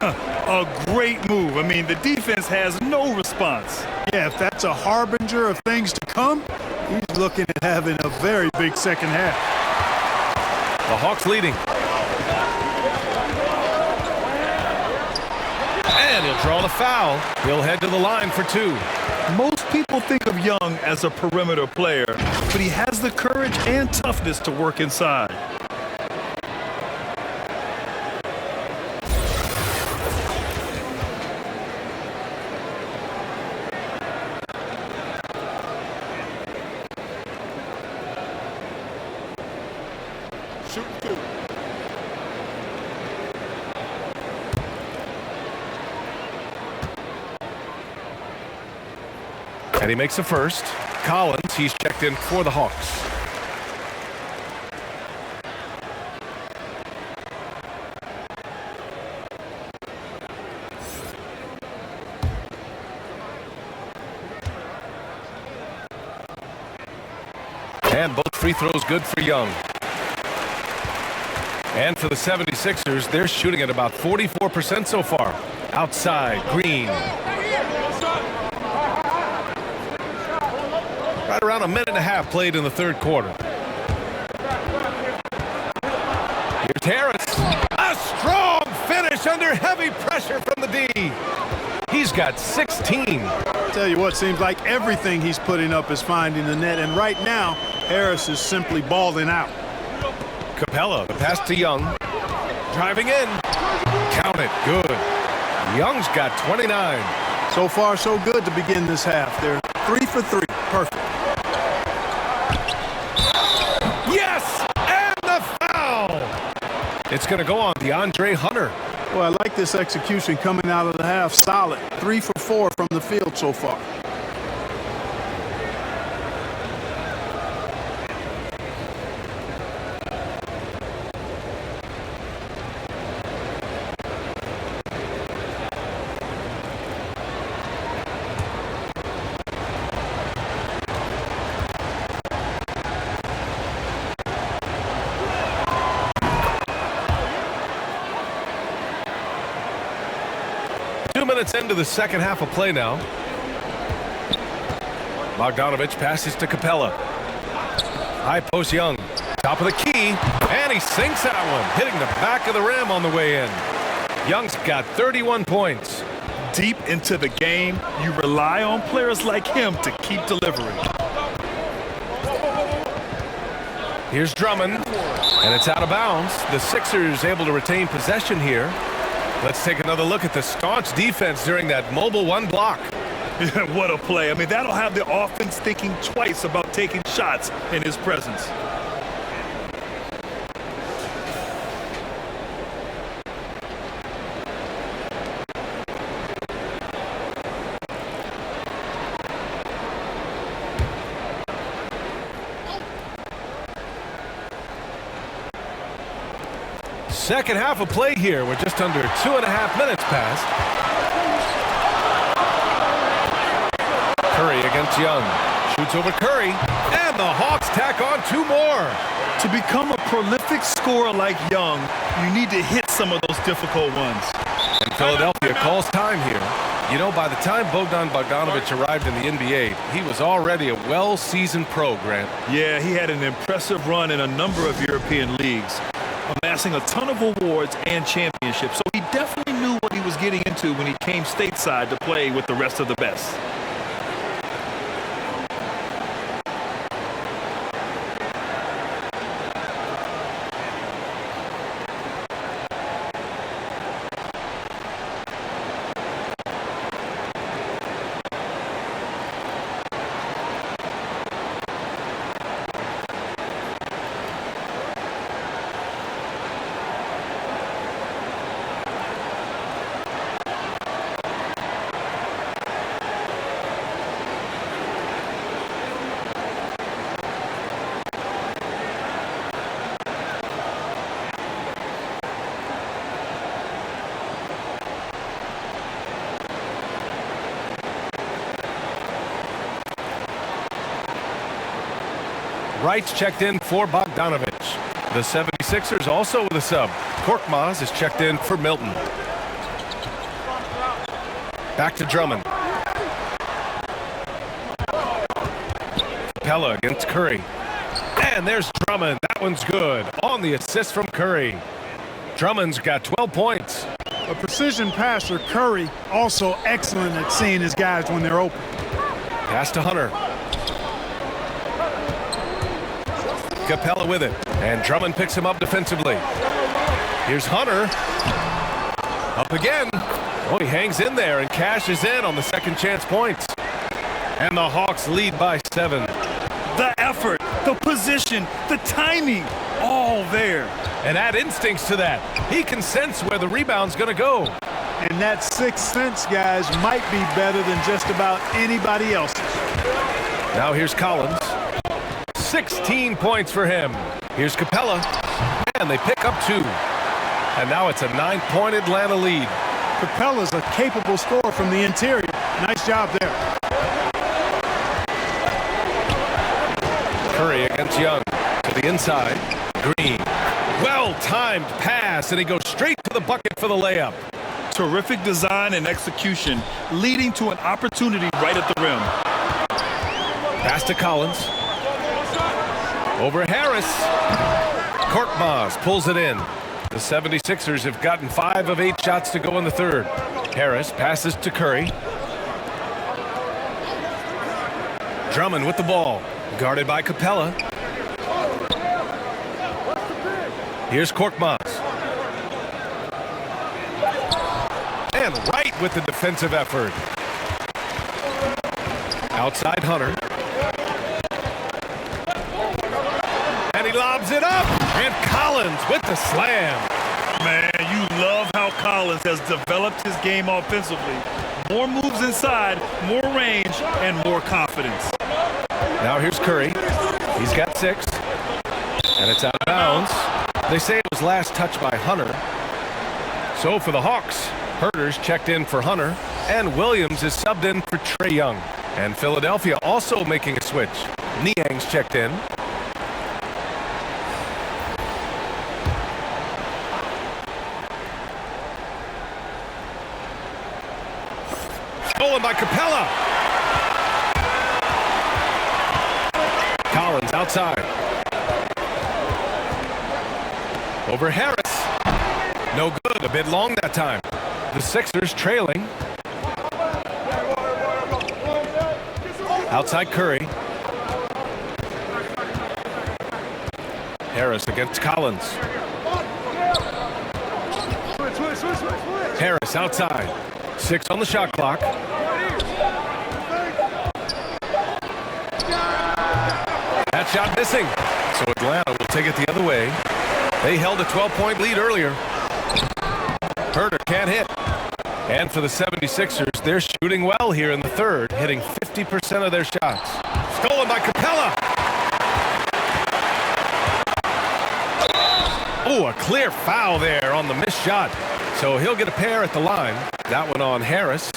A great move. I mean, the defense has no response. Yeah, if that's a harbinger of things to come, he's looking at having a very big second half. The Hawks leading. And he'll draw the foul. He'll head to the line for 2. Most people think of Young as a perimeter player, but he has the courage and toughness to work inside. Shooting 2. And he makes a first. Collins, he's checked in for the Hawks. And both free throws good for Young. And for the 76ers, they're shooting at about 44% so far. Outside, Green. Right around a minute and a half played in the third quarter. Here's Harris. A strong finish under heavy pressure from the D. He's got 16. I'll tell you what, seems like everything he's putting up is finding the net. And right now, Harris is simply balling out. Capella, the pass to Young. Driving in. Count it. Good. Young's got 29. So far, so good to begin this half. They're 3 for 3. Perfect. Yes! And the foul! It's going to go on DeAndre Hunter. Well, I like this execution coming out of the half. Solid. 3 for 4 from the field so far. 2 minutes into the second half of play now. Bogdanovich passes to Capella. High post Young. Top of the key. And he sinks that one, hitting the back of the rim on the way in. Young's got 31 points. Deep into the game, you rely on players like him to keep delivering. Here's Drummond, and it's out of bounds. The Sixers able to retain possession here. Let's take another look at the staunch defense during that mobile one block. What a play. I mean, that'll have the offense thinking twice about taking shots in his presence. Second half of play here. We're just under 2.5 minutes past. Curry against Young. Shoots over Curry. And the Hawks tack on 2 more. To become a prolific scorer like Young, you need to hit some of those difficult ones. And Philadelphia calls time here. You know, by the time Bogdanovich arrived in the NBA, he was already a well-seasoned pro, Grant. Yeah, he had an impressive run in a number of European leagues, amassing a ton of awards and championships. So he definitely knew what he was getting into when he came stateside to play with the rest of the best. Wright's checked in for Bogdanovich. The 76ers also with a sub. Korkmaz is checked in for Milton. Back to Drummond. Capella against Curry. And there's Drummond. That one's good. On the assist from Curry. Drummond's got 12 points. A precision passer, Curry, also excellent at seeing his guys when they're open. Pass to Hunter. Capella with it, and Drummond picks him up defensively. Here's Hunter. Up again. Oh, he hangs in there and cashes in on the second chance points. And the Hawks lead by 7. The effort, the position, the timing, all there. And add instincts to that. He can sense where the rebound's going to go. And that sixth sense, guys, might be better than just about anybody else's. Now here's Collins. 16 points for him. Here's Capella. And they pick up 2. And now it's a 9-point Atlanta lead. Capella's a capable scorer from the interior. Nice job there. Curry against Young. To the inside. Green. Well-timed pass, and he goes straight to the bucket for the layup. Terrific design and execution, leading to an opportunity right at the rim. Pass to Collins. Over Harris. Korkmaz pulls it in. The 76ers have gotten 5 of 8 shots to go in the third. Harris passes to Curry. Drummond with the ball. Guarded by Capella. Here's Korkmaz. And Wright with the defensive effort. Outside Hunter. And he lobs it up. And Collins with the slam. Man, you love how Collins has developed his game offensively. More moves inside, more range, and more confidence. Now here's Curry. He's got 6. And it's out of bounds. They say it was last touched by Hunter. So for the Hawks, Herter's checked in for Hunter, and Williams is subbed in for Trae Young. And Philadelphia also making a switch. Niang's checked in. outside. Over Harris. No good. A bit long that time. The Sixers trailing. Outside Curry. Harris against Collins. Harris outside. 6 on the shot clock. That shot missing. So Atlanta will take it the other way. They held a 12-point lead earlier. Herter can't hit. And for the 76ers, they're shooting well here in the third, hitting 50% of their shots. Stolen by Capella. Oh, a clear foul there on the missed shot. So he'll get a pair at the line. That one on Harris.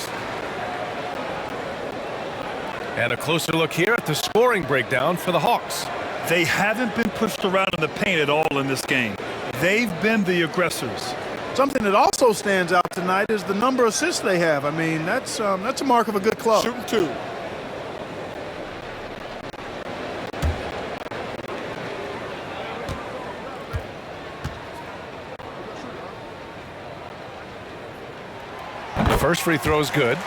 And a closer look here at the scoring breakdown for the Hawks. They haven't been pushed around in the paint at all in this game. They've been the aggressors. Something that also stands out tonight is the number of assists they have. I mean, that's a mark of a good club. Shooting 2. The first free throw is good.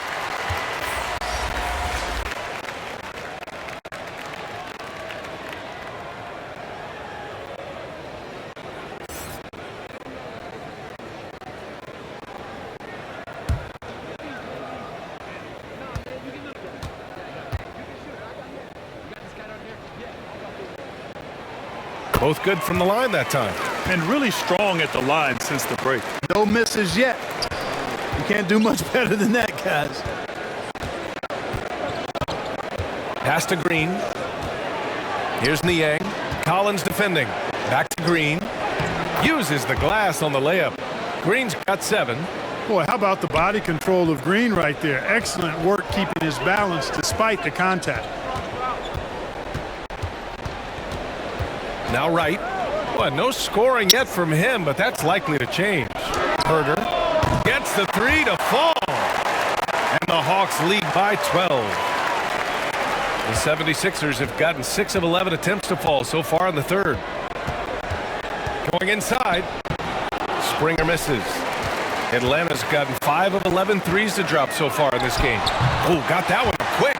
Both good from the line that time. And really strong at the line since the break. No misses yet. You can't do much better than that, guys. Pass to Green. Here's Niang. Collins defending. Back to Green. Uses the glass on the layup. Green's got 7. Boy, how about the body control of Green right there? Excellent work keeping his balance despite the contact. Now Wright. Well, no scoring yet from him, but that's likely to change. Herter gets the 3 to fall. And the Hawks lead by 12. The 76ers have gotten 6 of 11 attempts to fall so far in the third. Going inside. Springer misses. Atlanta's gotten 5 of 11 threes to drop so far in this game. Oh, got that one quick.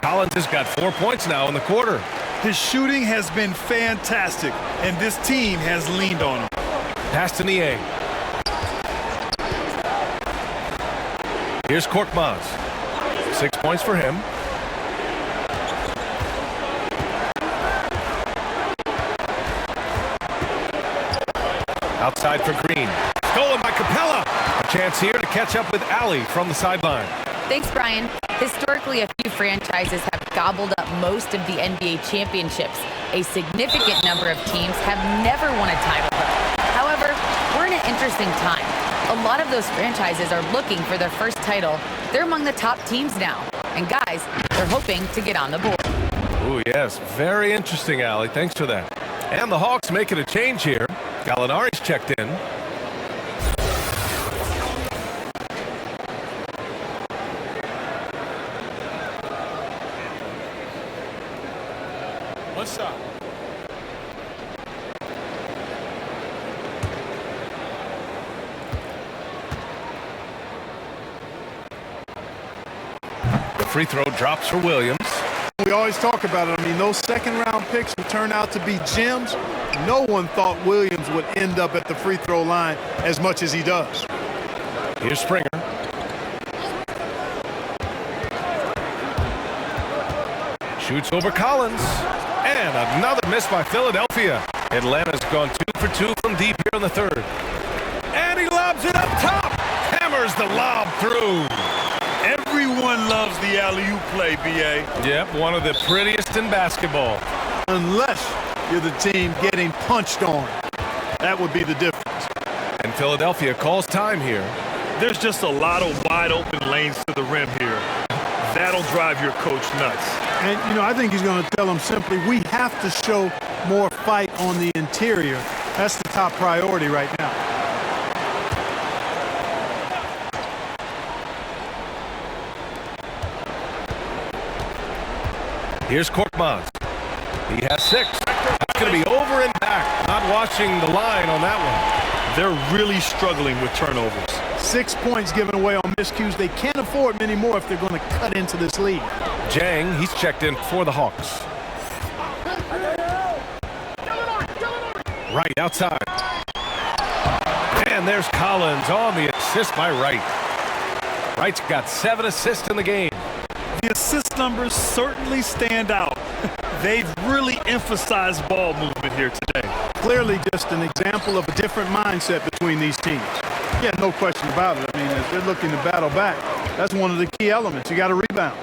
Collins has got 4 points now in the quarter. His shooting has been fantastic, and this team has leaned on him. Pass to Niang. Here's Korkmaz. 6 points for him. Outside for Green. Stolen by Capella. A chance here to catch up with Allie from the sideline. Thanks, Brian. Historically, a few franchises have gobbled up most of the NBA championships. A significant number of teams have never won a title, though. However, we're in an interesting time. A lot of those franchises are looking for their first title. They're among the top teams now. And guys, they're hoping to get on the board. Oh, yes. Very interesting, Allie. Thanks for that. And the Hawks making a change here. Gallinari's checked in. One shot. The free throw drops for Williams. We always talk about it. I mean, those second-round picks will turn out to be gems. No one thought Williams would end up at the free throw line as much as he does. Here's Springer. Shoots over Collins. And another miss by Philadelphia. Atlanta's gone 2 for 2 from deep here in the third. And he lobs it up top. Hammers the lob through. Everyone loves the alley-oop play, B.A. Yep, one of the prettiest in basketball. Unless you're the team getting punched on. That would be the difference. And Philadelphia calls time here. There's just a lot of wide-open lanes to the rim here. That'll drive your coach nuts. And, you know, I think he's going to tell them simply, we have to show more fight on the interior. That's the top priority right now. Here's Korkmaz. He has 6. That's going to be over and back. Not watching the line on that one. They're really struggling with turnovers. 6 points given away on miscues. They can't afford many more if they're going to cut into this lead. Jang, he's checked in for the Hawks. Right outside. And there's Collins on the assist by Wright. Wright's got 7 assists in the game. The assist numbers certainly stand out. They've really emphasized ball movement here today. Clearly just an example of a different mindset between these teams. Yeah, no question about it. I mean, as they're looking to battle back, that's one of the key elements. You got to rebound.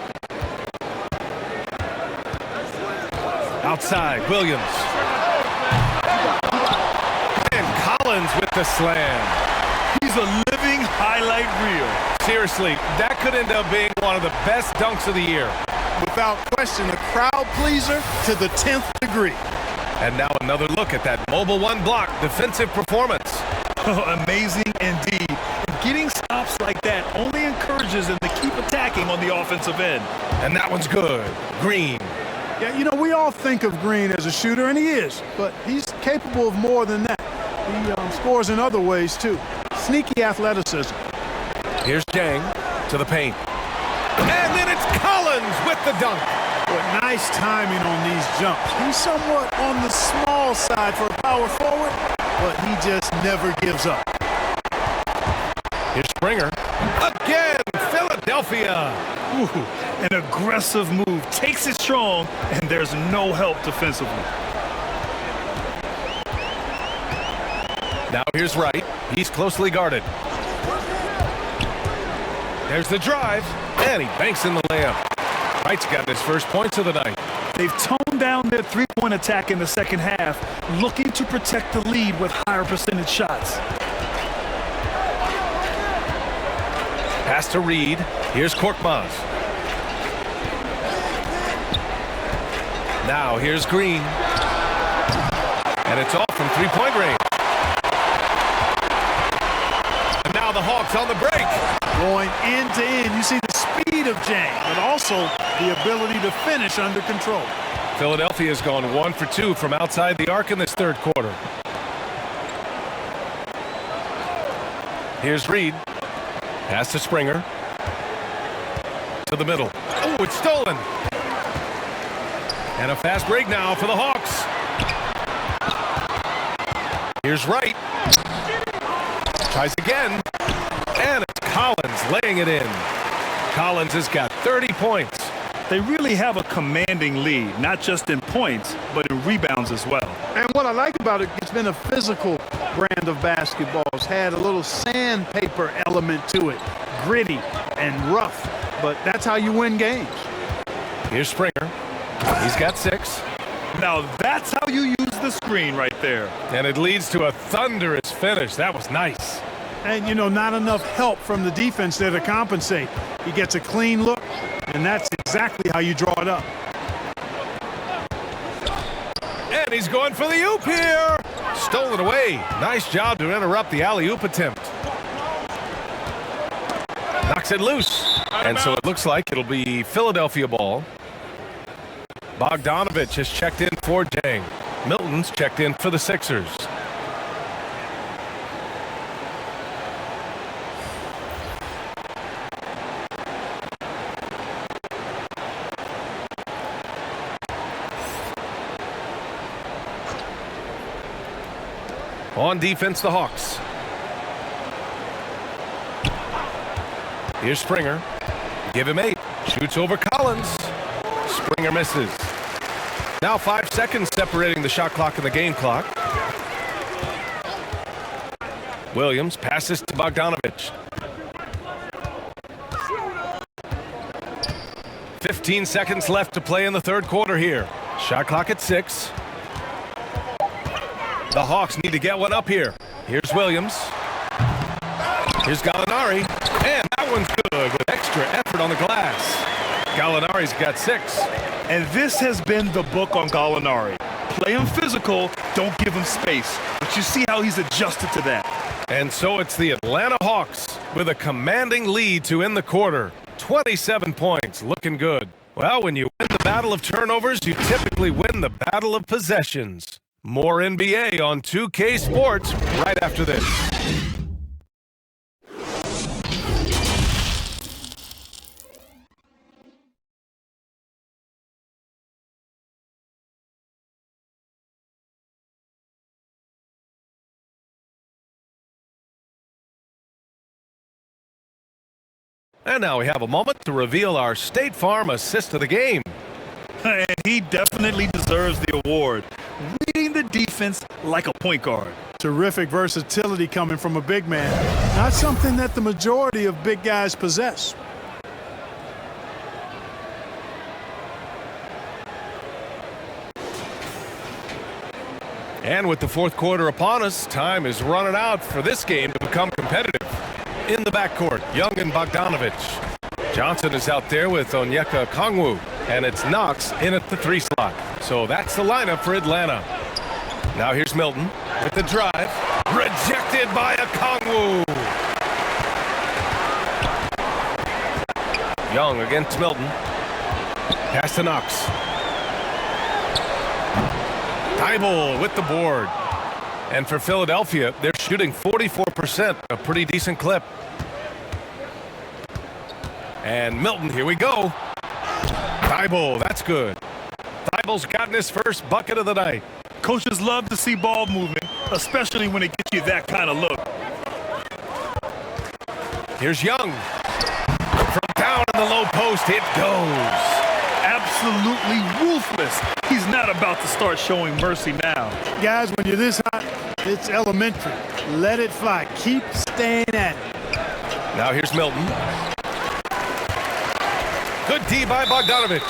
Outside, Williams. And Collins with the slam. He's a living highlight reel. Seriously, that could end up being one of the best dunks of the year. Without question, a crowd pleaser to the 10th degree. And now another look at that mobile one block defensive performance. Amazing indeed. And getting stops like that only encourages them to keep attacking on the offensive end. And that one's good. Green. Yeah, you know, we all think of Green as a shooter, and he is, but he's capable of more than that. He scores in other ways, too. Sneaky athleticism. Here's Jang to the paint. And then it's Collins with the dunk. But nice timing on these jumps. He's somewhat on the small side for a power forward, but he just never gives up. Here's Springer. Again, Philadelphia. Ooh, an aggressive move. Takes it strong, and there's no help defensively. Now here's Wright. He's closely guarded. There's the drive, and he banks in the layup. Wright's got his first points of the night. They've toned down their three-point attack in the second half, looking to protect the lead with higher percentage shots. Pass to Reed. Here's Korkmaz. Now here's Green. And it's off from three-point range. And now the Hawks on the break. Going end to end, you see the speed of Jang, but also the ability to finish under control. Philadelphia's gone 1 for 2 from outside the arc in this third quarter. Here's Reed. Pass to Springer. To the middle. Oh, it's stolen. And a fast break now for the Hawks. Here's Wright. Tries again. And it's Collins laying it in. Collins has got 30 points. They really have a commanding lead, not just in points, but in rebounds as well. And what I like about it, it's been a physical brand of basketball. It's had a little sandpaper element to it. Gritty and rough, but that's how you win games. Here's Springer. He's got 6. Now that's how you use the screen right there. And it leads to a thunderous finish. That was nice. And, you know, not enough help from the defense there to compensate. He gets a clean look, and that's exactly how you draw it up. And he's going for the oop here. Stolen away. Nice job to interrupt the alley-oop attempt. Knocks it loose. And so it looks like it'll be Philadelphia ball. Bogdanovich has checked in for Jang. Milton's checked in for the Sixers. On defense, the Hawks. Here's Springer. Give him 8. Shoots over Collins. Springer misses. Now 5 seconds separating the shot clock and the game clock. Williams passes to Bogdanovich. 15 seconds left to play in the third quarter here. Shot clock at 6. The Hawks need to get one up here. Here's Williams. Here's Gallinari. And that one's good with extra effort on the glass. Gallinari's got 6. And this has been the book on Gallinari. Play him physical, don't give him space. But you see how he's adjusted to that. And so it's the Atlanta Hawks with a commanding lead to end the quarter. 27 points, looking good. Well, when you win the battle of turnovers, you typically win the battle of possessions. More NBA on 2K Sports right after this. And now we have a moment to reveal our State Farm assist of the game. And he definitely deserves the award. Reading the defense like a point guard. Terrific versatility coming from a big man. Not something that the majority of big guys possess. And with the fourth quarter upon us, time is running out for this game to become competitive. In the backcourt, Young and Bogdanovich. Johnson is out there with Onyeka Okongwu, and it's Knox in at the 3 slot. So that's the lineup for Atlanta. Now here's Milton with the drive. Rejected by Okongwu. Young against Milton. Pass to Knox. Thibault with the board. And for Philadelphia, they're shooting 44%, a pretty decent clip. And Milton, here we go. Thibault, that's good. Thibault's gotten his first bucket of the night. Coaches love to see ball movement, especially when it gets you that kind of look. Here's Young. From down in the low post, it goes. Absolutely ruthless. He's not about to start showing mercy now. Guys, when you're this hot, it's elementary. Let it fly. Keep staying at it. Now here's Milton. Good D by Bogdanovich.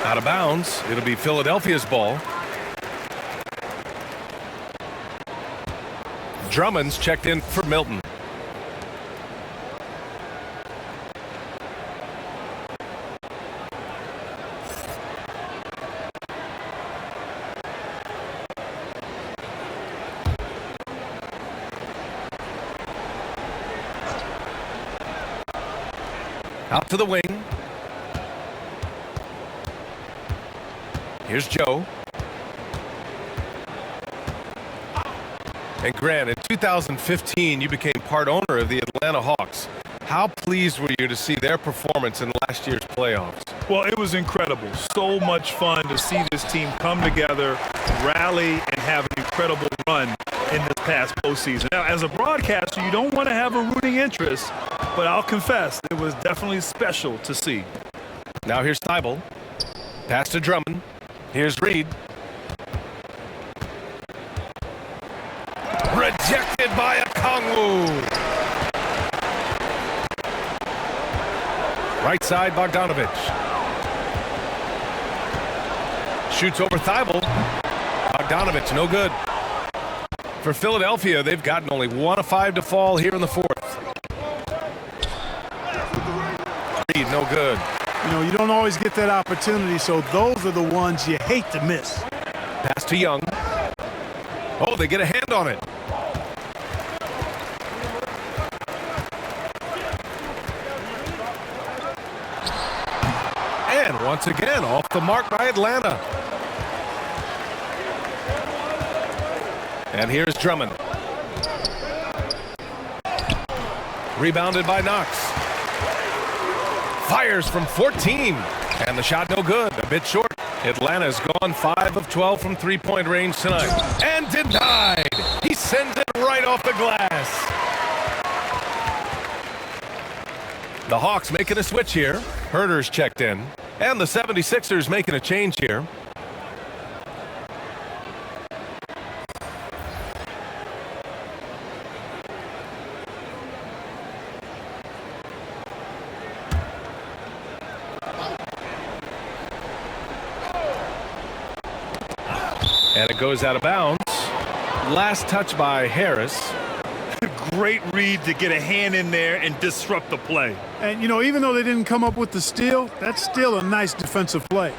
Out of bounds. It'll be Philadelphia's ball. Drummond's checked in for Milton. Out to the wing. Here's Joe. And Grant, in 2015, you became part owner of the Atlanta Hawks. How pleased were you to see their performance in last year's playoffs? Well, it was incredible. So much fun to see this team come together, rally, and have an incredible run in this past postseason. Now, as a broadcaster, you don't want to have a rooting interest, but I'll confess, it was definitely special to see. Now here's Thibault. Pass to Drummond. Here's Reed. Rejected by Okongwu. Right side, Bogdanovich. Shoots over Thibault. Bogdanovich, no good. For Philadelphia, they've gotten only 1 of 5 to fall here in the fourth. Reed, no good. You know, you don't always get that opportunity, so those are the ones you hate to miss. Pass to Young. Oh, they get a hand on it. And once again, off the mark by Atlanta. And here's Drummond. Rebounded by Knox. Fires from 14. And the shot no good, a bit short. Atlanta's gone 5 of 12 from three-point range tonight. And denied. He sends it right off the glass. The Hawks making a switch here. Herder's checked in. And the 76ers making a change here. And it goes out of bounds. Last touch by Harris. Great read to get a hand in there and disrupt the play. And, you know, even though they didn't come up with the steal, that's still a nice defensive play.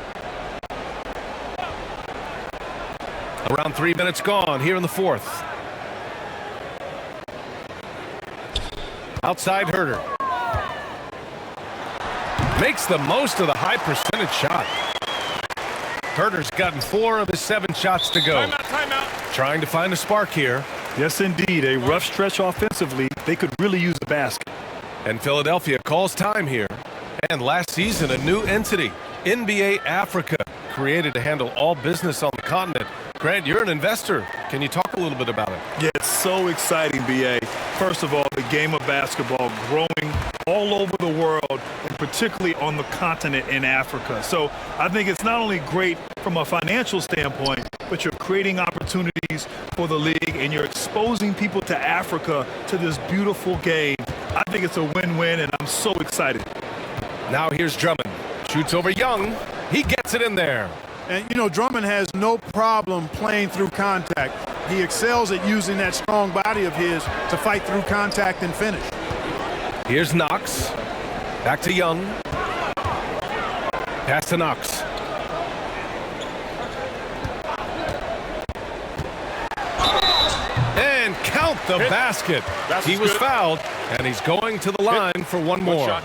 Around 3 minutes gone here in the fourth. Outside Herder. Makes the most of the high percentage shot. Herder's gotten 4 of his 7 shots to go. Timeout. Trying to find a spark here. Yes, indeed. A rough stretch offensively. They could really use a basket. And Philadelphia calls time here. And last season, a new entity, NBA Africa, created to handle all business on the continent. Grant, you're an investor. Can you talk a little bit about it? Yeah, it's so exciting, B.A. First of all, the game of basketball growing all over the world, and particularly on the continent in Africa. So I think it's not only great from a financial standpoint, but you're creating opportunities for the league, and you're exposing people to Africa to this beautiful game. I think it's a win-win, and I'm so excited. Now here's Drummond. Shoots over Young. He gets it in there. And, you know, Drummond has no problem playing through contact. He excels at using that strong body of his to fight through contact and finish. Here's Knox. Back to Young. Pass to Knox. And count the basket. He was fouled, and he's going to the line for one more. Shot.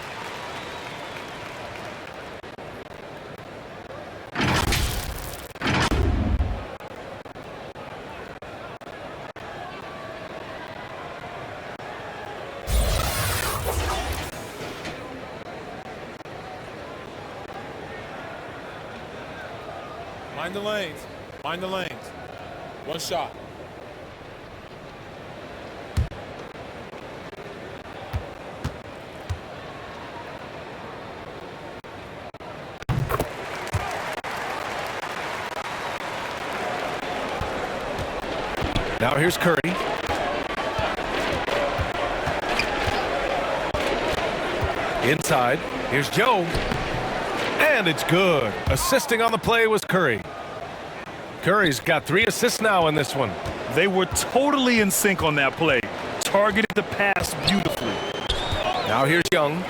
Mind the lanes. Mind the lanes. One shot. Now here's Curry. Inside. Here's Joe. And it's good. Assisting on the play was Curry. Curry's got 3 assists now in this one. They were totally in sync on that play. Targeted the pass beautifully. Now here's Young.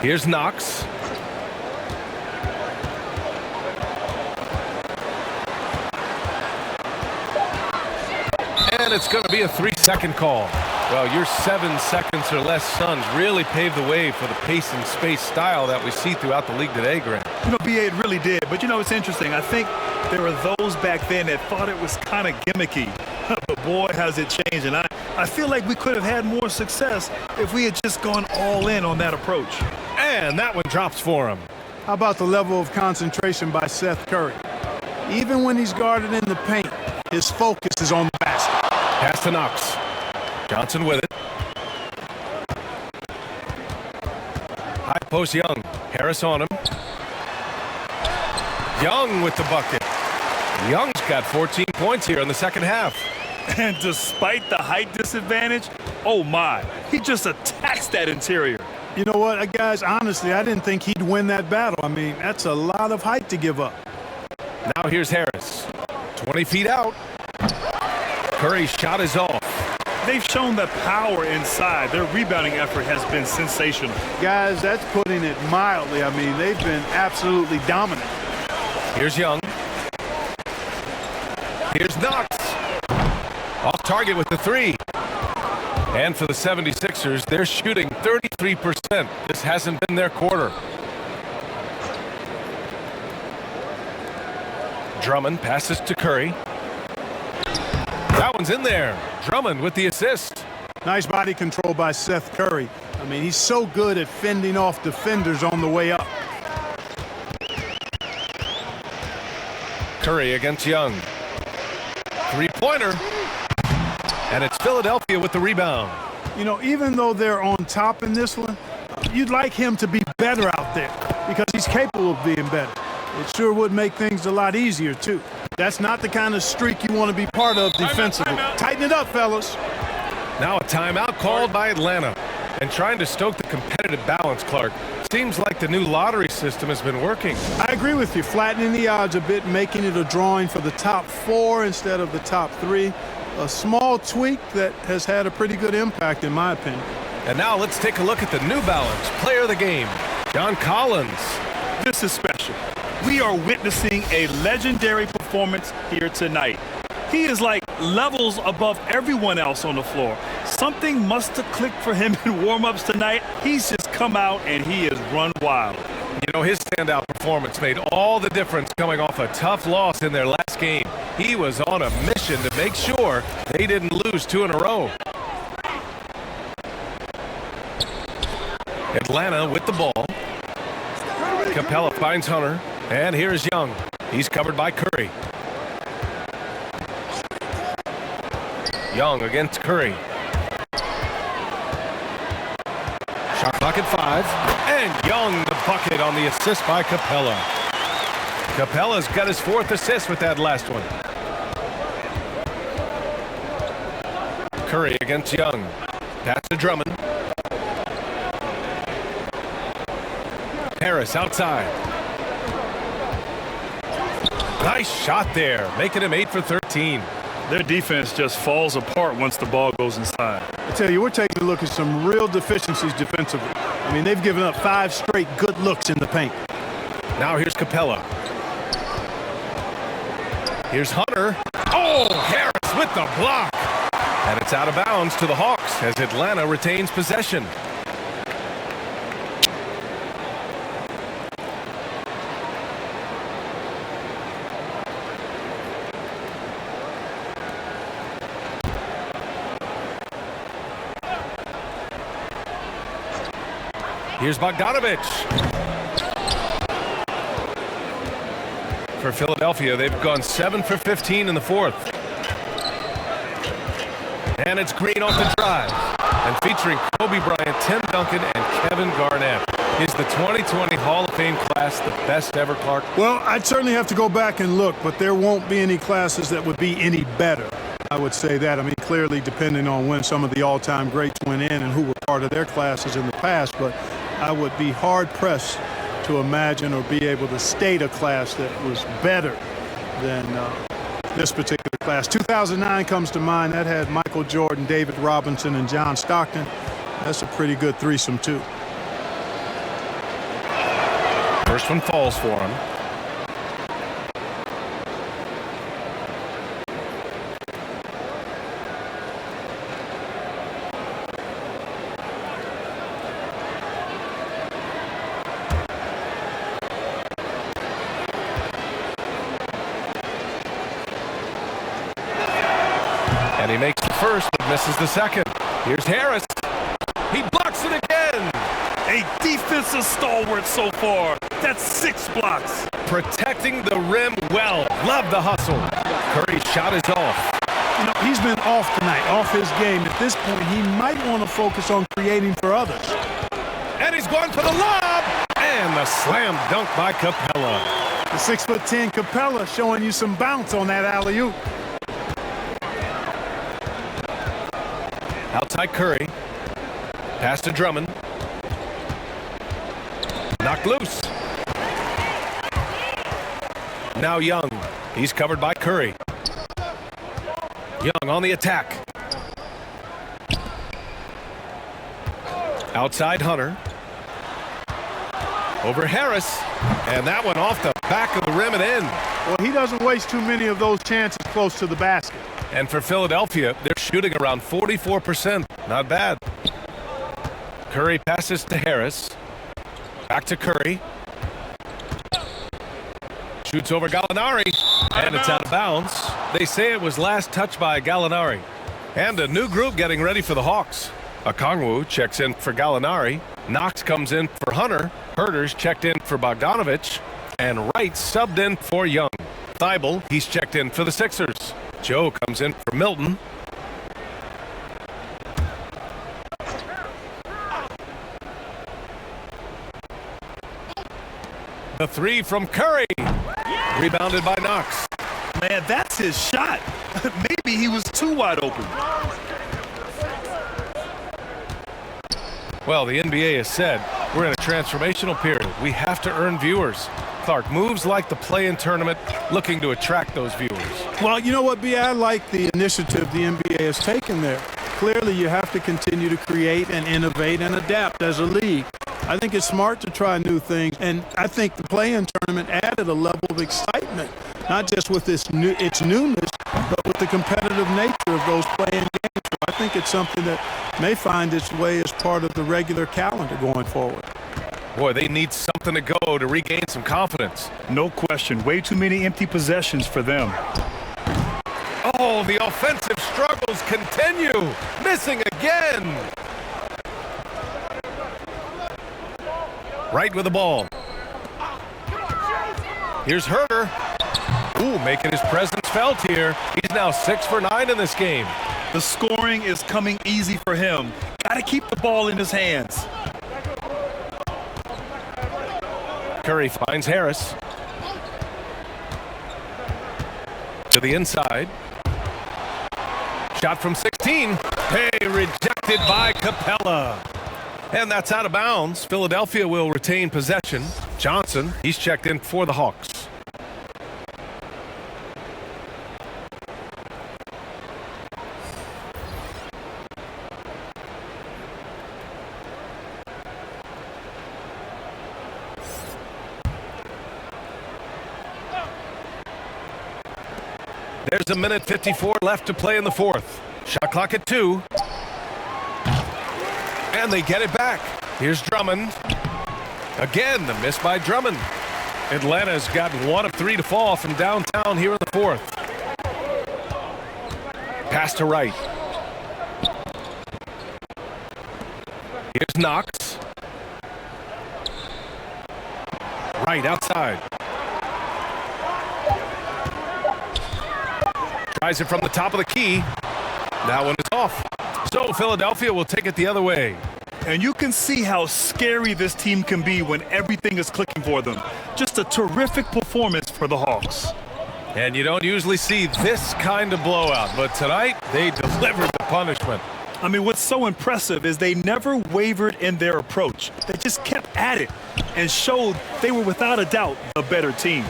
Here's Knox. And it's going to be a 3-second call. Well, your 7 seconds or less Suns really paved the way for the pace and space style that we see throughout the league today, Grant. You know, B.A., it really did. But, you know, it's interesting. I think there were those back then that thought it was kind of gimmicky. But, boy, has it changed. And I feel like we could have had more success if we had just gone all in on that approach. And that one drops for him. How about the level of concentration by Seth Curry? Even when he's guarded in the paint, his focus is on the basket. Pass to Knox. Johnson with it. High post Young. Harris on him. Young with the bucket. Young's got 14 points here in the second half. And despite the height disadvantage, oh my, he just attacks that interior. You know what, guys, honestly, I didn't think he'd win that battle. I mean, that's a lot of height to give up. Now here's Harris. 20 feet out. Curry's shot is off. They've shown the power inside. Their rebounding effort has been sensational. Guys, that's putting it mildly. I mean, they've been absolutely dominant. Here's Young. Here's Knox. Off target with the 3. And for the 76ers, they're shooting 33%. This hasn't been their quarter. Drummond passes to Curry. That one's in there. Drummond with the assist. Nice body control by Seth Curry. I mean, he's so good at fending off defenders on the way up. Curry against Young. 3-pointer. And it's Philadelphia with the rebound. You know, even though they're on top in this one, you'd like him to be better out there because he's capable of being better. It sure would make things a lot easier, too. That's not the kind of streak you want to be part of defensively. Timeout. Tighten it up, fellas. Now a timeout called by Atlanta. And trying to stoke the competitive balance, Clark. Seems like the new lottery system has been working. I agree with you. Flattening the odds a bit, making it a drawing for the top 4 instead of the top 3. A small tweak that has had a pretty good impact, in my opinion. And now let's take a look at the New Balance player of the game, John Collins. This is special. We are witnessing a legendary performance here tonight. He is like levels above everyone else on the floor. Something must have clicked for him in warm-ups tonight. He's just come out and he has run wild. You know, his standout performance made all the difference coming off a tough loss in their last game. He was on a mission to make sure they didn't lose 2 in a row. Atlanta with the ball. Capella finds Hunter, and here's Young. He's covered by Curry. Young against Curry. Shot clock at 5, and Young the bucket on the assist by Capella. Capella's got his 4th assist with that last one. Curry against Young. Pass to Drummond. Harris outside. Nice shot there, making him 8 for 13. Their defense just falls apart once the ball goes inside. I tell you, we're taking a look at some real deficiencies defensively. I mean, they've given up 5 straight good looks in the paint. Now here's Capella. Here's Hunter. Oh, Harris with the block. And it's out of bounds to the Hawks as Atlanta retains possession. Here's Bogdanovich. For Philadelphia, they've gone 7 for 15 in the 4th. And it's Green off the drive. And featuring Kobe Bryant, Tim Duncan, and Kevin Garnett. Is the 2020 Hall of Fame class the best ever, Clark? Well, I'd certainly have to go back and look, but there won't be any classes that would be any better. I would say that. I mean, clearly depending on when some of the all-time greats went in and who were part of their classes in the past, but I would be hard-pressed to imagine or be able to state a class that was better than this particular class. 2009 comes to mind. That had Michael Jordan, David Robinson, and John Stockton. That's a pretty good threesome, too. First one falls for him. And he makes the first, but misses the second. Here's Harris. He blocks it again. A defensive stalwart so far. That's 6 blocks. Protecting the rim well. Love the hustle. Curry's shot is off. You know, he's been off tonight, off his game. At this point, he might want to focus on creating for others. And he's going for the lob. And the slam dunk by Capella. The 6'10" Capella showing you some bounce on that alley-oop. Outside Curry. Pass to Drummond. Knocked loose. Now Young. He's covered by Curry. Young on the attack. Outside Hunter. Over Harris. And that one off the back of the rim and in. Well, he doesn't waste too many of those chances close to the basket. And for Philadelphia, they're shooting around 44%. Not bad. Curry passes to Harris. Back to Curry. Shoots over Gallinari. And it's out of bounds. They say it was last touched by Gallinari. And a new group getting ready for the Hawks. Okongwu checks in for Gallinari. Knox comes in for Hunter. Herter's checked in for Bogdanovich. And Wright subbed in for Young. Thibault, he's checked in for the Sixers. Joe comes in for Milton. The 3 from Curry. Rebounded by Knox. Man, that's his shot. Maybe he was too wide open. Well, the NBA has said we're in a transformational period. We have to earn viewers. Clark, moves like the play-in tournament looking to attract those viewers. Well, you know what, B? I like the initiative the NBA has taken there. Clearly, you have to continue to create and innovate and adapt as a league. I think it's smart to try new things, and I think the play-in tournament added a level of excitement, not just with its newness, but with the competitive nature of those play-in games. So I think think it's something that may find its way as part of the regular calendar going forward. Boy, they need something to go to regain some confidence. No question. Way too many empty possessions for them. Oh, the offensive struggles continue. Missing again. Right with the ball. Here's Herder. Ooh, making his presence felt here. He's now 6 for 9 in this game. The scoring is coming easy for him. Got to keep the ball in his hands. Curry finds Harris. To the inside. Shot from 16. Hey, rejected by Capella. And that's out of bounds. Philadelphia will retain possession. Johnson, he's checked in for the Hawks. There's a minute 54 left to play in the fourth. Shot clock at 2. And they get it back. Here's Drummond. Again, the miss by Drummond. Atlanta's got 1 of 3 to fall from downtown here in the fourth. Pass to Wright. Here's Knox. Wright outside. Tries it from the top of the key. That one is off. So Philadelphia will take it the other way. And you can see how scary this team can be when everything is clicking for them. Just a terrific performance for the Hawks. And you don't usually see this kind of blowout, but tonight they delivered the punishment. I mean, what's so impressive is they never wavered in their approach. They just kept at it and showed they were without a doubt the better team.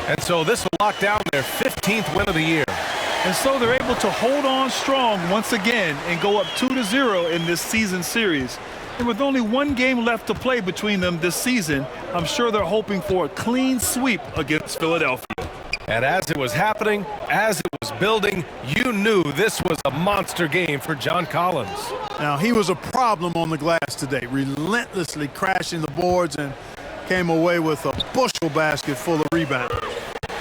And so this will lock down their 15th win of the year. And so they're able to hold on strong once again and go up 2-0 in this season series. And with only 1 game left to play between them this season, I'm sure they're hoping for a clean sweep against Philadelphia. And as it was happening, as it was building, you knew this was a monster game for John Collins. Now, he was a problem on the glass today, relentlessly crashing the boards and came away with a bushel basket full of rebounds.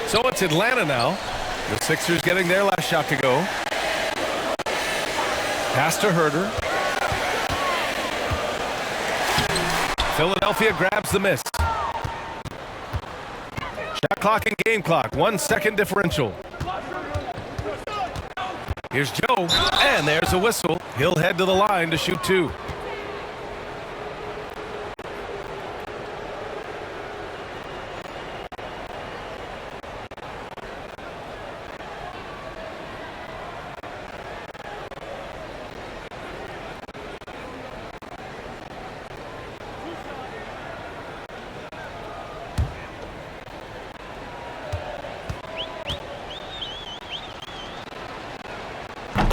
So it's Atlanta now. The Sixers getting their last shot to go. Pass to Herder. Philadelphia grabs the miss. Shot clock and game clock. 1 second differential. Here's Joe. And there's a whistle. He'll head to the line to shoot 2.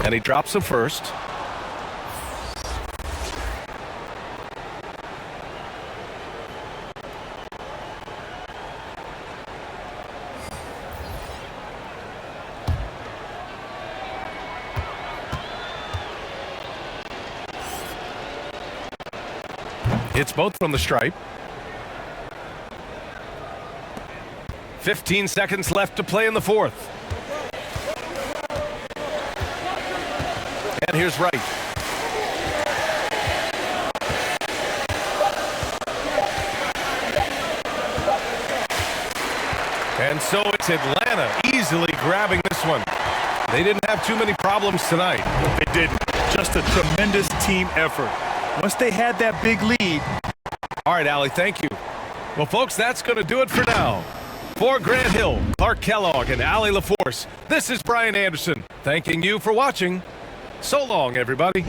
And he drops the first. Hits both from the stripe. 15 seconds left to play in the fourth. And here's Wright. And so it's Atlanta easily grabbing this one. They didn't have too many problems tonight. They didn't. Just a tremendous team effort. Once they had that big lead. All right, Allie, thank you. Well, folks, that's going to do it for now. For Grant Hill, Clark Kellogg, and Allie LaForce, this is Brian Anderson, thanking you for watching. So long, everybody.